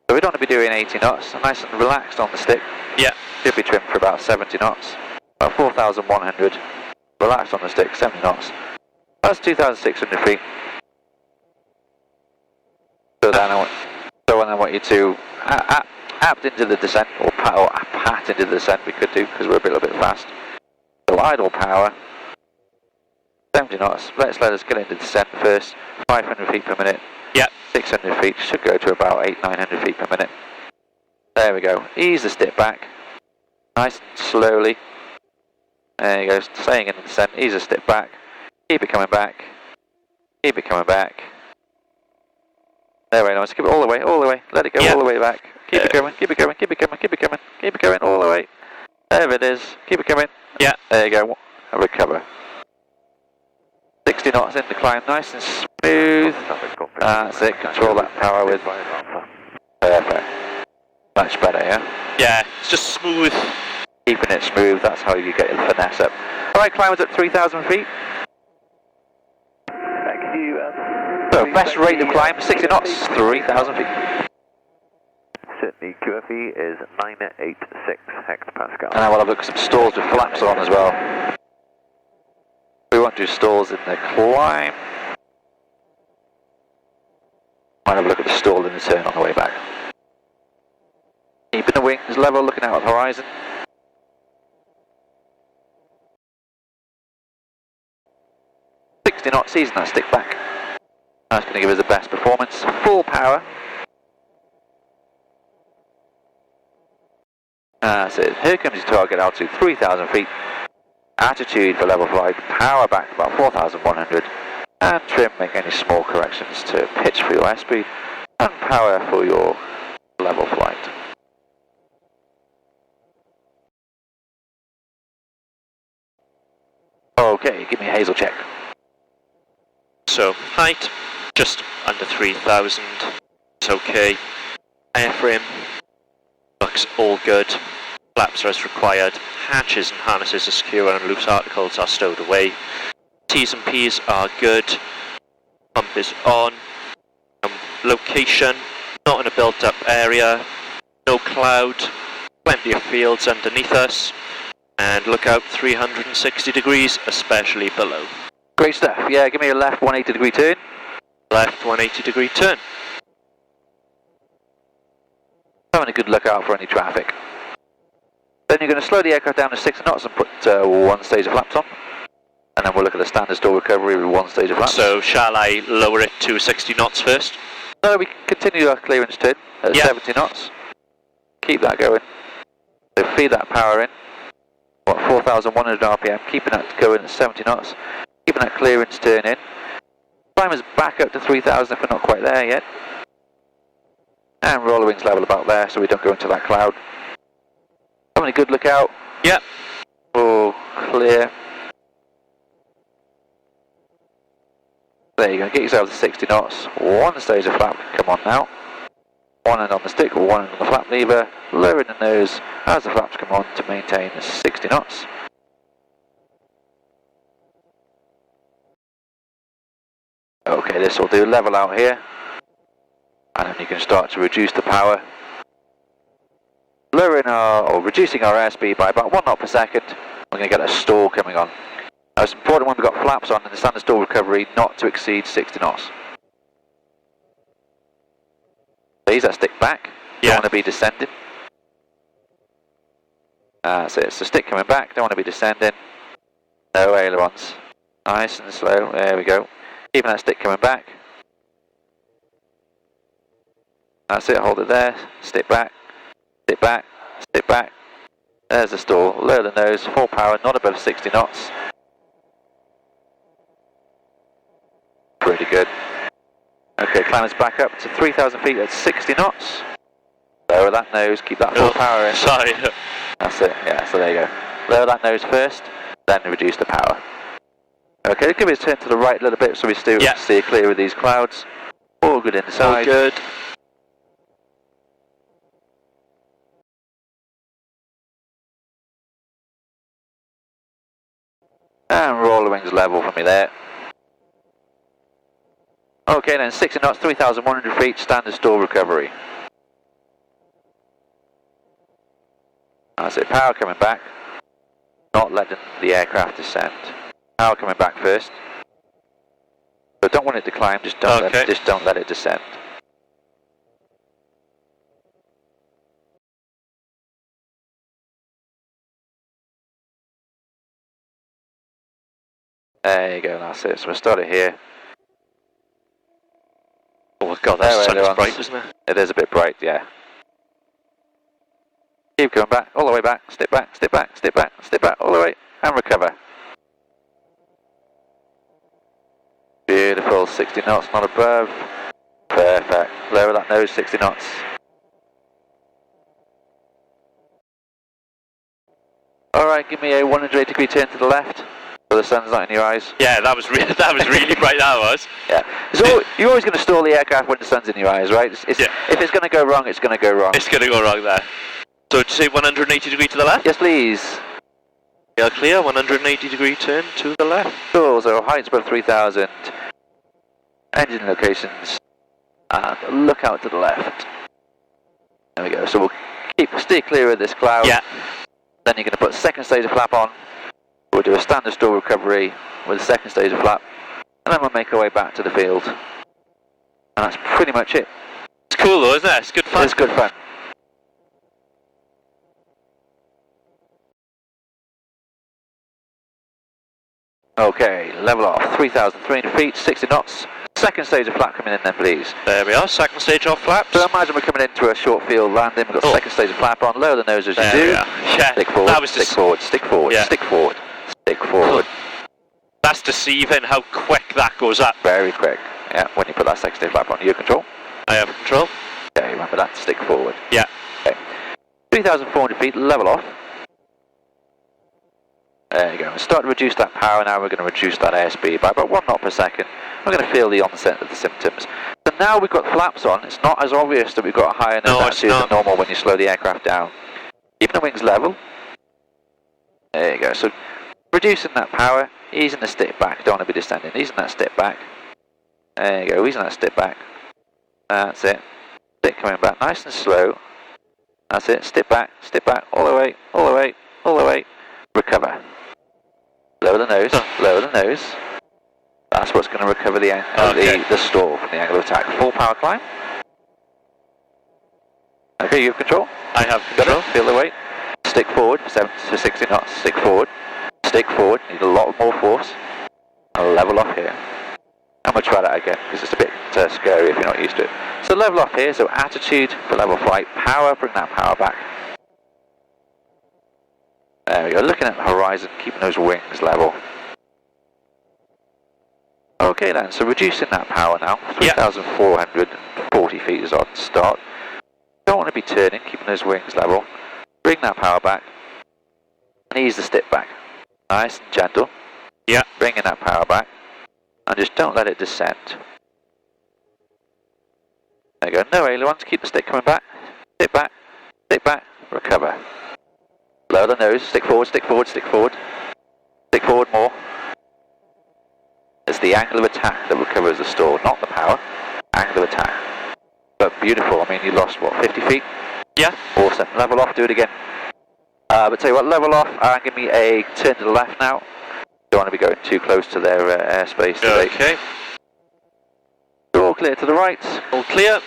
S3: So we don't want to be doing 80 knots, nice and relaxed on the stick.
S2: Yeah.
S3: Should be trimmed for about 70 knots. About 4,100. Relaxed on the stick, 70 knots. That's 2,600 feet. So then I want you to apt into the descent, or pat into the descent we could do, because we're a little bit fast. So idle power. 70 knots. Let us get into descent first. 500 feet per minute.
S2: Yeah.
S3: 600 feet. Should go to about 900 feet per minute. There we go. Ease the stick back. Nice and slowly. There you go. Staying in the descent. Ease the stick back. Keep it coming back. Keep it coming back. There we go. Keep it all the way. All the way. Let it go all the way back. Keep it going. Keep it going. Keep it going. Keep it going. Keep it going all the way. There it is. Keep it coming.
S2: Yeah.
S3: There you go. Recover. 60 knots in the climb, nice and smooth. That's it, control that power with. Perfect. Much better, yeah?
S2: Yeah, it's just smooth.
S3: Keeping it smooth, that's how you get the finesse up. Alright, climbers at 3,000 feet.
S7: Thank you.
S3: So, best rate of climb, 60 knots, 3,000 feet.
S7: Sydney QFE is 986 hectopascal.
S3: And I will have a look at some stalls with flaps on as well. We won't do stalls in the climb. Might have a look at the stall in the turn on the way back. Keeping the wings level, looking out at the horizon. Knots, easing that stick back. That's going to give us the best performance. Full power. That's it. Here comes your target altitude, 3,000 feet. Attitude for level flight. Power back to about 4,100. And trim, make any small corrections to pitch for your airspeed. And power for your level flight. Okay, give me a hazel check.
S2: So height, just under 3,000. It's okay. Airframe looks all good. Flaps are as required. Hatches and harnesses are secure and loose articles are stowed away. T's and P's are good. Pump is on. Location, not in a built-up area. No cloud. Plenty of fields underneath us. And look out 360 degrees, especially below.
S3: Great stuff. Yeah, give me a left 180 degree turn.
S2: Left 180 degree turn.
S3: Having a good look out for any traffic. Then you're going to slow the aircraft down to 6 knots and put 1 stage of flaps on. And then we'll look at the standard stall recovery with 1 stage of flaps.
S2: So shall I lower it to 60 knots first?
S3: No, we continue our clearance turn at 70 knots. Keep that going. So feed that power in. What, 4,100 RPM, keeping that going at 70 knots. Keeping that clearance turn in. Climb us back up to 3,000 if we're not quite there yet. And roller wings level about there so we don't go into that cloud. Having a good look out.
S2: Yep.
S3: Oh, clear. There you go, get yourself to 60 knots. 1 stage of flap, come on now. 1 end on the stick, 1 end on the flap lever. Lowering the nose as the flaps come on to maintain 60 knots. Okay, this will do, level out here. And then you can start to reduce the power. Lowering or reducing our airspeed by about 1 knot per second. We're going to get a stall coming on. Now it's important when we've got flaps on in the standard stall recovery not to exceed 60 knots. Please, that stick back. Don't want to be descending. So it's the stick coming back, don't want to be descending. No ailerons. Nice and slow, there we go. Keeping that stick coming back. That's it, hold it there, stick back, stick back, stick back. There's the stall, lower the nose, full power, not above 60 knots. Pretty good. Okay, climb us back up to 3,000 feet at 60 knots. Lower that nose, keep that full power in.
S2: Sorry.
S3: That's it, yeah, so there you go. Lower that nose first, then reduce the power. Okay, give it a turn to the right a little bit so we steer clear of these clouds. All good inside.
S2: All good.
S3: And roll the wings level for me there. Okay then, 60 knots, 3,100 feet, standard stall recovery. That's it, power coming back. Not letting the aircraft descend. Power coming back first. So don't want it to climb, just don't let it descend. There you go, that's it. So we'll start it here.
S2: Oh god, that sun is bright, isn't it?
S3: It is a bit bright, yeah. Keep going back, all the way back, step back, step back, step back, step back, all the way, and recover. Beautiful, 60 knots, not above. Perfect. Lower that nose, 60 knots. Alright, give me a 180 degree turn to the left. So the sun's not in your eyes.
S2: Yeah, that was really bright, that was.
S3: Yeah. So you're always going to stall the aircraft when the sun's in your eyes, right? If it's going to go wrong, it's going to go wrong.
S2: It's going to go wrong there. So to say 180 degree to the left?
S3: Yes, please.
S2: We are clear, 180 degree turn to the left.
S3: Cool, so heights above 3,000. Engine locations. And look out to the left. There we go. So we'll steer clear of this cloud.
S2: Yeah.
S3: Then you're going to put second stage of flap on. We'll do a standard stall recovery with a second stage of flap. And then we'll make our way back to the field. And that's pretty much it.
S2: It's cool though, isn't it? It's good fun.
S3: It's good fun. Okay, level off, 3,300 feet, 60 knots. Second stage of flap coming in then, please.
S2: There we are, second stage off flaps.
S3: So imagine we're coming into a short field landing, we've got second stage of flap on, lower the nose as you do.
S2: Yeah.
S3: Stick forward, stick forward, stick forward, stick forward, stick forward.
S2: That's deceiving how quick that goes up.
S3: Very quick, yeah, when you put that second stage flap on. You control?
S2: I have control.
S3: Okay, remember that, stick forward.
S2: Yeah.
S3: Okay, 3,400 feet, level off. There you go. we start to reduce that power now. We're going to reduce that airspeed by about 1 knot per second. We're going to feel the onset of the symptoms. So now we've got flaps on. It's not as obvious that we've got a higher nose attitude than normal when you slow the aircraft down. Keeping the wings level. There you go. So reducing that power, easing the stick back. Don't want to be descending. Easing that stick back. There you go. Easing that stick back. That's it. Stick coming back nice and slow. That's it. Stick back, all the way, all the way, all the way. Recover. Lower the nose, lower the nose. That's what's going to recover the stall from the angle of attack. Full power climb. Okay, you have control?
S2: I have control.
S3: Got it. Feel the weight. Stick forward, 70 to 60 knots. Stick forward. Stick forward. Need a lot more force. And level off here. I'm going to try that again because it's a bit scary if you're not used to it. So level off here, so attitude for level flight, power, bring that power back. There we go, looking at the horizon, keeping those wings level. Okay then, so reducing that power now, 3,440 feet is on start. Don't want to be turning, keeping those wings level. Bring that power back, and ease the stick back. Nice and gentle.
S2: Yeah.
S3: Bringing that power back. And just don't let it descend. There you go, no ailerons, keep the stick coming back. Stick back, recover. Lower the nose, stick forward, stick forward, stick forward. Stick forward more. It's the angle of attack that recovers the stall, not the power. Angle of attack. But beautiful, I mean you lost what, 50 feet?
S2: Yeah.
S3: Awesome, level off, do it again. But tell you what, level off, give me a turn to the left now. Don't want to be going too close to their airspace today.
S2: Okay.
S3: We're all clear to the right.
S2: All clear.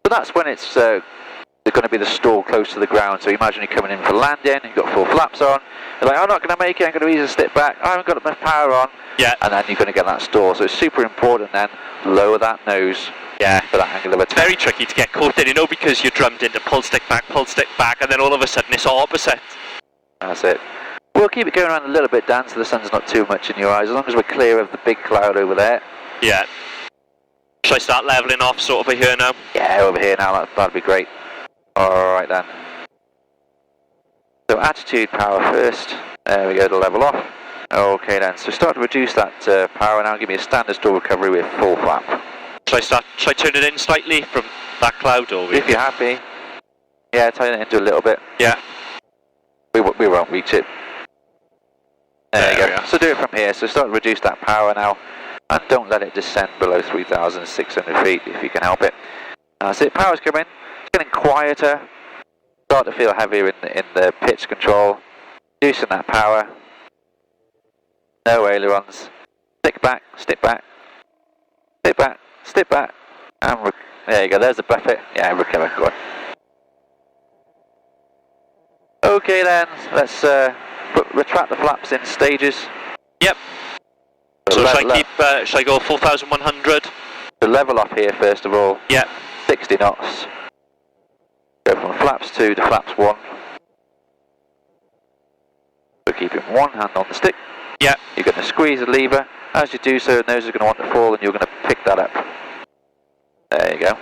S3: So that's when it's going to be the stall close to the ground. So imagine you're coming in for landing, you've got full flaps on. You're like, I'm not going to make it, I'm going to ease a stick back. I haven't got enough power on.
S2: Yeah.
S3: And then you're going to get that stall. So it's super important then, lower that nose.
S2: Yeah.
S3: For that angle of attack.
S2: Very tricky to get caught in, you know, because you're drummed into pull stick back, and then all of a sudden it's opposite.
S3: That's it. We'll keep it going around a little bit, Dan, so the sun's not too much in your eyes, as long as we're clear of the big cloud over there.
S2: Yeah. Shall I start levelling off sort of over here now?
S3: Yeah, over here now, that'd be great. Alright then. So attitude power first. There we go, to level off. Okay then, so start to reduce that power now. Give me a standard stall recovery with full flap.
S2: Shall I turn it in slightly from that cloud, or
S3: if you're happy, yeah, tighten it into a little bit.
S2: Yeah.
S3: We won't reach it. There you go. So do it from here. So start to reduce that power now, and don't let it descend below 3,600 feet if you can help it. So power's coming. It's getting quieter. Start to feel heavier in the pitch control. Reducing that power. No ailerons. Stick back. Stick back. Stick back. Stick back. And there you go. There's the buffet. Yeah, recover. Go on. Okay then. Let's retract the flaps in stages.
S2: Yep. So shall I go 4,100?
S3: To level off here first of all.
S2: Yep.
S3: 60 knots. Go from flaps 2 to flaps 1. So keeping one hand on the stick.
S2: Yep.
S3: You're going to squeeze the lever. As you do so, the nose is going to want to fall and you're going to pick that up. There you go.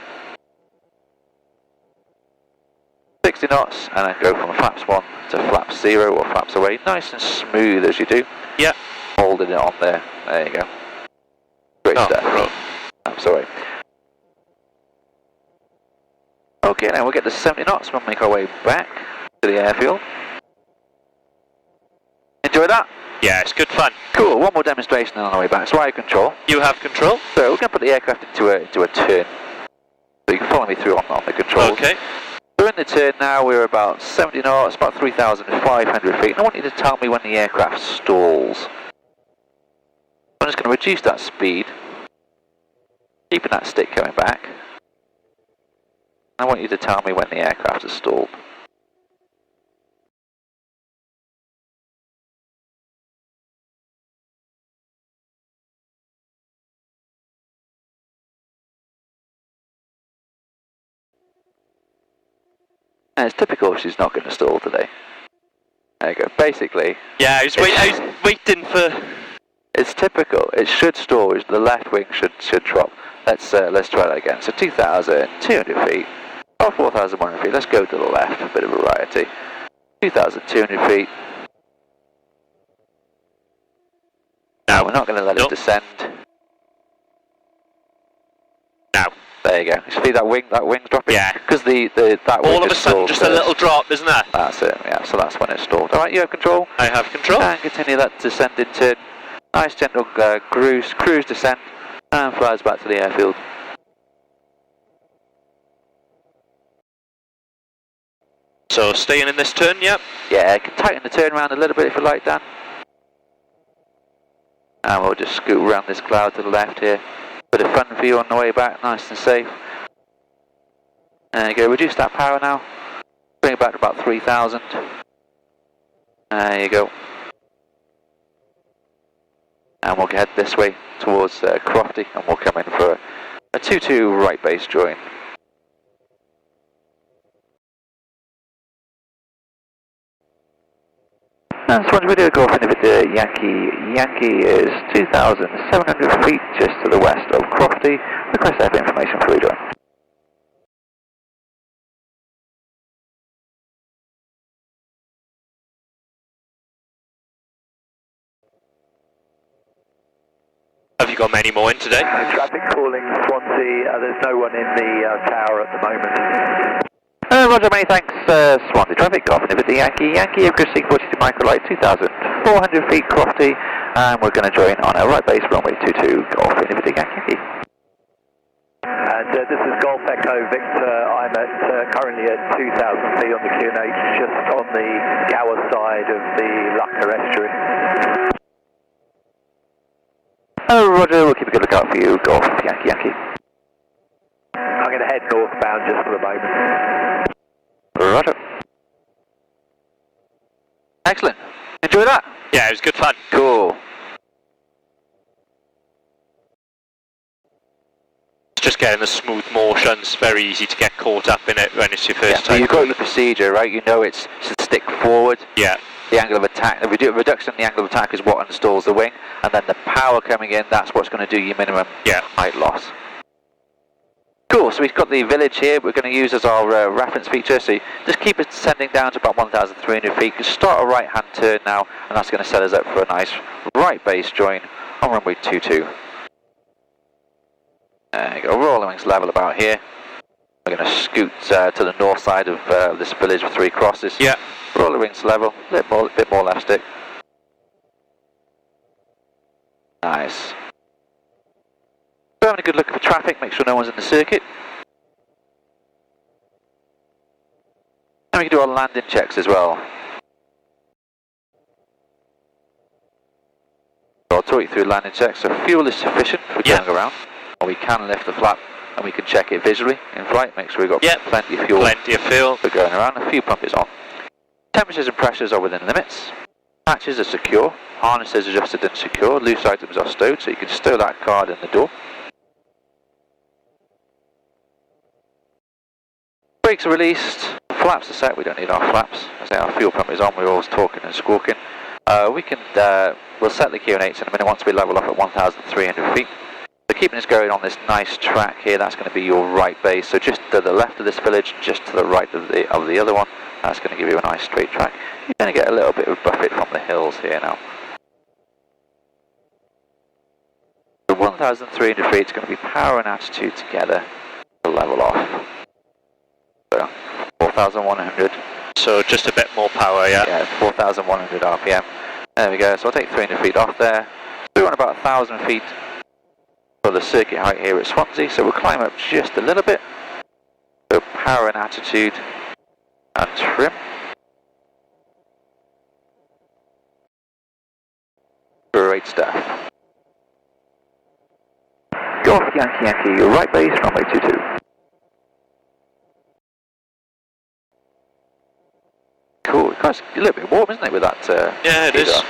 S3: 60 knots and then go from flaps 1 to flaps 0 or flaps away. Nice and smooth as you do.
S2: Yep.
S3: Holding it on there. There you go. Great stuff. Flaps away. Okay, now we'll get to 70 knots. We'll make our way back to the airfield. Enjoy that?
S2: Yeah, it's good fun.
S3: Cool, one more demonstration on our way back. So I have control.
S2: You have control.
S3: So we're going to put the aircraft into a turn. So you can follow me through on the controls.
S2: Okay.
S3: We're in the turn now, we're about 70 knots, about 3,500 feet. And I want you to tell me when the aircraft stalls. I'm just going to reduce that speed. Keeping that stick coming back. I want you to tell me when the aircraft is stalled. And it's typical she's not going to stall today. There you go. Basically.
S2: Yeah, I was waiting for.
S3: It's typical. It should stall. The left wing should drop. Let's try that again. So 2,200 feet. about 4,100 feet. Let's go to the left, a bit of variety. 2,200 feet. Now we're not going to let it descend.
S2: Now.
S3: There you go. You see that wing's dropping?
S2: Yeah.
S3: Because that wing
S2: all of a sudden, just a little drop, isn't there?
S3: That's it, yeah, so that's when it's stalled. Alright, you have control?
S2: I have control.
S3: And continue that descent in turn. Nice gentle cruise descent, and flies back to the airfield.
S2: So staying in this turn, yep.
S3: Yeah, you can tighten the turn around a little bit if you like, Dan. And we'll just scoot around this cloud to the left here. Bit of fun view on the way back, nice and safe. There you go, reduce that power now. Bring it back to about 3,000. There you go. And we'll head this way towards Crofty, and we'll come in for a 2-2 right base join. And Swansea Radio Golf Individual Yankee is 2,700 feet just to the west of Crofty. Request that information for rejoin.
S2: Have you got many more in today?
S8: Traffic calling Swansea, there's no one in the tower at the moment.
S3: Roger, many thanks. Swansea Traffic, Golf Individual Yankee, Ikarus C42 Microlight, 2,400 feet Crofty, and we're going to join on a right base runway 22 Golf Individual Yankee.
S8: And this is Golf Echo Victor. I'm currently at 2,000 feet on the QNH, just on the Gower side of the Lucker estuary.
S3: Roger, we'll keep a good lookout for you, Golf Yankee.
S8: I'm going to head northbound just for the moment.
S3: Roger. Excellent. Enjoy that?
S2: Yeah, it was good fun.
S3: Cool.
S2: It's just getting the smooth motions, very easy to get caught up in it when it's your first time.
S3: You've got your procedure, right? You know it's to stick forward.
S2: Yeah.
S3: The angle of attack, the reduction in the angle of attack is what installs the wing, and then the power coming in, that's what's going to do your minimum height loss. Cool, so we've got the village here we're going to use as our reference feature, so just keep it descending down to about 1,300 feet. You start a right hand turn now, and that's going to set us up for a nice right base join on runway 22. There you go, rolling wings level about here. We're going to scoot to the north side of this village with 3 crosses.
S2: Yeah.
S3: Roll the wings level, a bit more left stick. Nice. We're having a good look at the traffic, make sure no one's in the circuit. And we can do our landing checks as well. So I'll talk you through landing checks. So fuel is sufficient for going around, or we can lift the flap and we can check it visually in flight, make sure we've got plenty of fuel.
S2: Plenty of fuel.
S3: For going around, a fuel pump is on. Temperatures and pressures are within limits. Hatches are secure. Harnesses adjusted and secure. Loose items are stowed, so you can stow that card in the door. Brakes are released. Flaps are set. We don't need our flaps. As our fuel pump is on, we're always talking and squawking. We'll set the QNH in a minute once we level off at 1,300 feet. So keeping us going on this nice track here, that's going to be your right base. So just to the left of this village, just to the right of the other one. That's going to give you a nice straight track. You're going to get a little bit of buffet from the hills here now. So 1,300 feet is going to be power and attitude together to level off. So 4,100.
S2: So just a bit more power, yeah?
S3: Yeah, 4,100 RPM. There we go. So I'll take 300 feet off there. So we're on about 1,000 feet for the circuit height here at Swansea. So we'll climb up just a little bit. So power and attitude. And trim. Great stuff. Golf Yankee, your right base, runway 22. Cool. It's a little bit warm, isn't it, with that?
S2: Yeah, it is.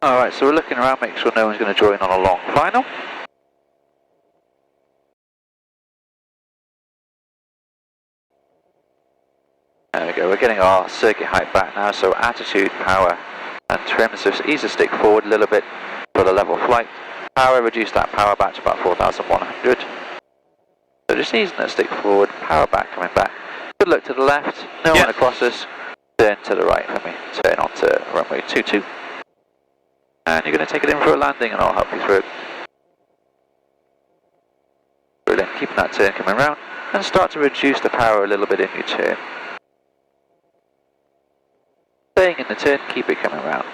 S3: Alright, so we're looking around, make sure no one's going to join on a long final. There we go, we're getting our circuit height back now, so attitude, power and trim, so ease the stick forward a little bit for the level flight, power, reduce that power back to about 4,100. So just easing that stick forward, power back, coming back. Good look to the left, no one across us. Turn to the right for me, turn onto runway 22. And you're going to take it in for a landing and I'll help you through it. Brilliant, keeping that turn coming round. And start to reduce the power a little bit in your turn. Staying in the turn, keep it coming round.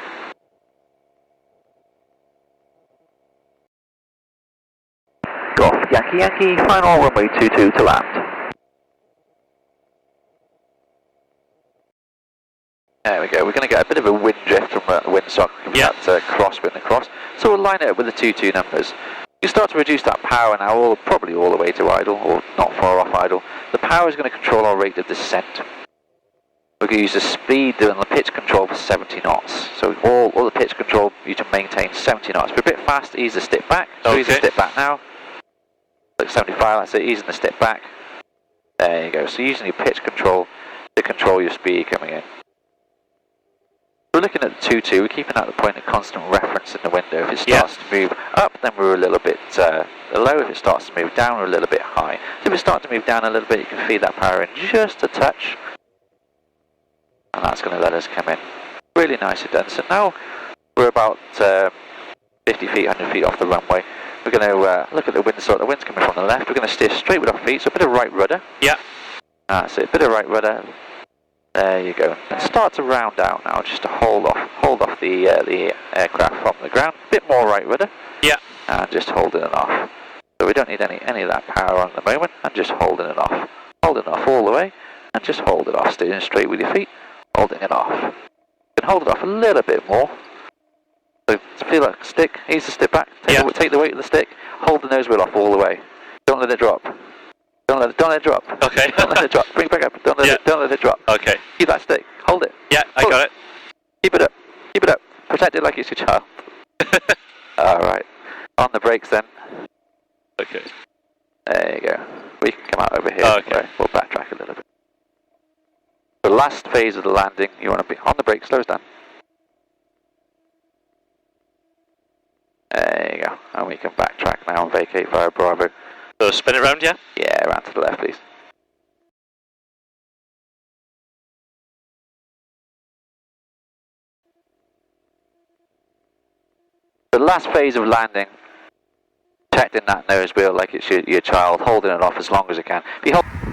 S6: Golf Yankee Yankee, final runway 22 to land.
S3: There we go, we're going to get a bit of a wind drift from the windsock, that crosswind across. So we'll line it up with the 22 numbers. You start to reduce that power now, probably all the way to idle, or not far off idle. The power is going to control our rate of descent. We're going to use the speed and the pitch control for 70 knots. So all the pitch control, you can maintain 70 knots. If we're a bit fast, ease the stick back. So ease the stick back now. Like 75, that's it, easing the stick back. There you go, so using your pitch control to control your speed coming in. We're looking at the 2-2, we're keeping that the point of constant reference in the window. If it starts to move up, then we're a little bit low. If it starts to move down, we're a little bit high. So if it starts to move down a little bit, you can feed that power in just a touch. And that's going to let us come in. Really nicely done. So now we're about 50 feet, 100 feet off the runway. We're going to look at the wind, so the wind's coming from the left. We're going to steer straight with our feet, so a bit of right rudder.
S2: Yeah.
S3: That's it, a bit of right rudder. There you go. And start to round out now, just to hold off the aircraft from the ground. A bit more right rudder.
S2: Yeah.
S3: And just holding it off. So we don't need any of that power on at the moment. And just holding it off. Holding it off all the way. And just hold it off. Steering straight with your feet. Holding it off. You can hold it off a little bit more. So feel that stick. Ease the stick back. Take the weight of the stick. Hold the nose wheel off all the way. Don't let it drop. Don't let it drop.
S2: Okay.
S3: Don't let it drop. Bring it back up. Don't let it drop.
S2: Okay.
S3: Keep that stick. Hold it.
S2: Yeah, I got it.
S3: Keep it up. Keep it up. Protect it like it's your child. Alright. On the brakes then.
S2: Okay.
S3: There you go. We can come out over here.
S2: Okay.
S3: We'll backtrack a little bit. The last phase of the landing, you want to be on the brakes, slows down. There you go. And we can backtrack now and vacate via Bravo.
S2: So spin it round, yeah?
S3: Yeah, around to the left, please. The last phase of landing, protecting that nose wheel like it's your child, holding it off as long as it can.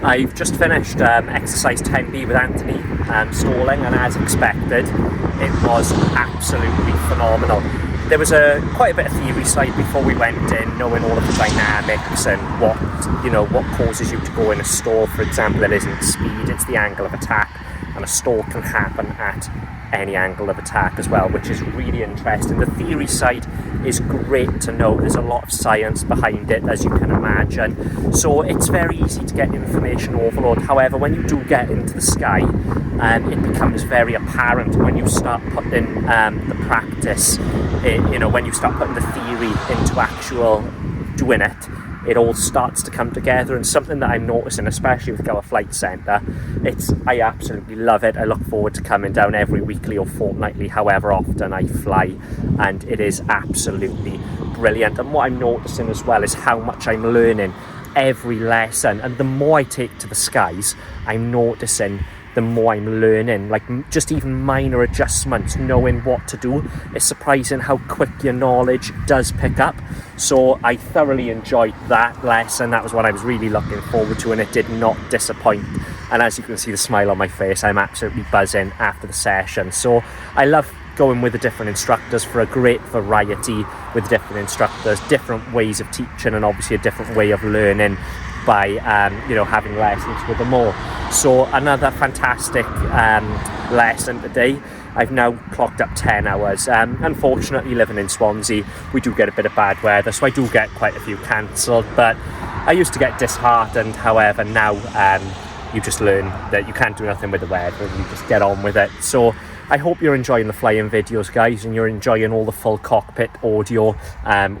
S1: I've just finished exercise 10B with Anthony, stalling, and as expected, it was absolutely phenomenal. There was quite a bit of theory side before we went in, knowing all of the dynamics and what causes you to go in a stall. For example, it isn't speed, it's the angle of attack, and a stall can happen at any angle of attack as well, which is really interesting. The theory side is great to know. There's a lot of science behind it, as you can imagine. So it's very easy to get information overload. However, when you do get into the sky, it becomes very apparent when you start putting the practice, when you start putting the theory into actual doing it, it all starts to come together. And something that I'm noticing, especially with Gower Flight Centre, I absolutely love it. I look forward to coming down every weekly or fortnightly, however often I fly, and it is absolutely brilliant. And what I'm noticing as well is how much I'm learning every lesson, and the more I take to the skies, I'm noticing the more I'm learning, like just even minor adjustments, knowing what to do. It's surprising how quick your knowledge does pick up. So I thoroughly enjoyed that lesson. That was what I was really looking forward to, and it did not disappoint. And as you can see the smile on my face, I'm absolutely buzzing after the session. So I love going with the different instructors for a great variety with different instructors, different ways of teaching, and obviously a different way of learning by having lessons with them all. So another fantastic lesson today. I've now clocked up 10 hours. Unfortunately, living in Swansea, we do get a bit of bad weather, so I do get quite a few cancelled, but I used to get disheartened. However, now you just learn that you can't do nothing with the weather and you just get on with it. So I hope you're enjoying the flying videos, guys, and you're enjoying all the full cockpit audio,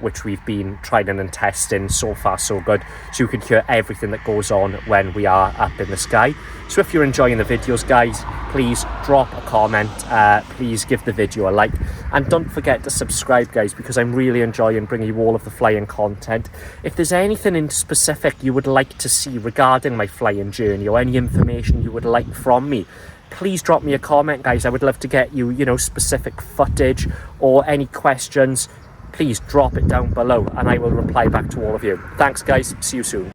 S1: which we've been trying and testing. So far so good, so you can hear everything that goes on when we are up in the sky. So if you're enjoying the videos, guys, please drop a comment, please give the video a like, and don't forget to subscribe, guys, because I'm really enjoying bringing you all of the flying content. If there's anything in specific you would like to see regarding my flying journey, or any information you would like from me, please drop me a comment, guys. I would love to get you, specific footage or any questions. Please drop it down below and I will reply back to all of you. Thanks, guys. See you soon.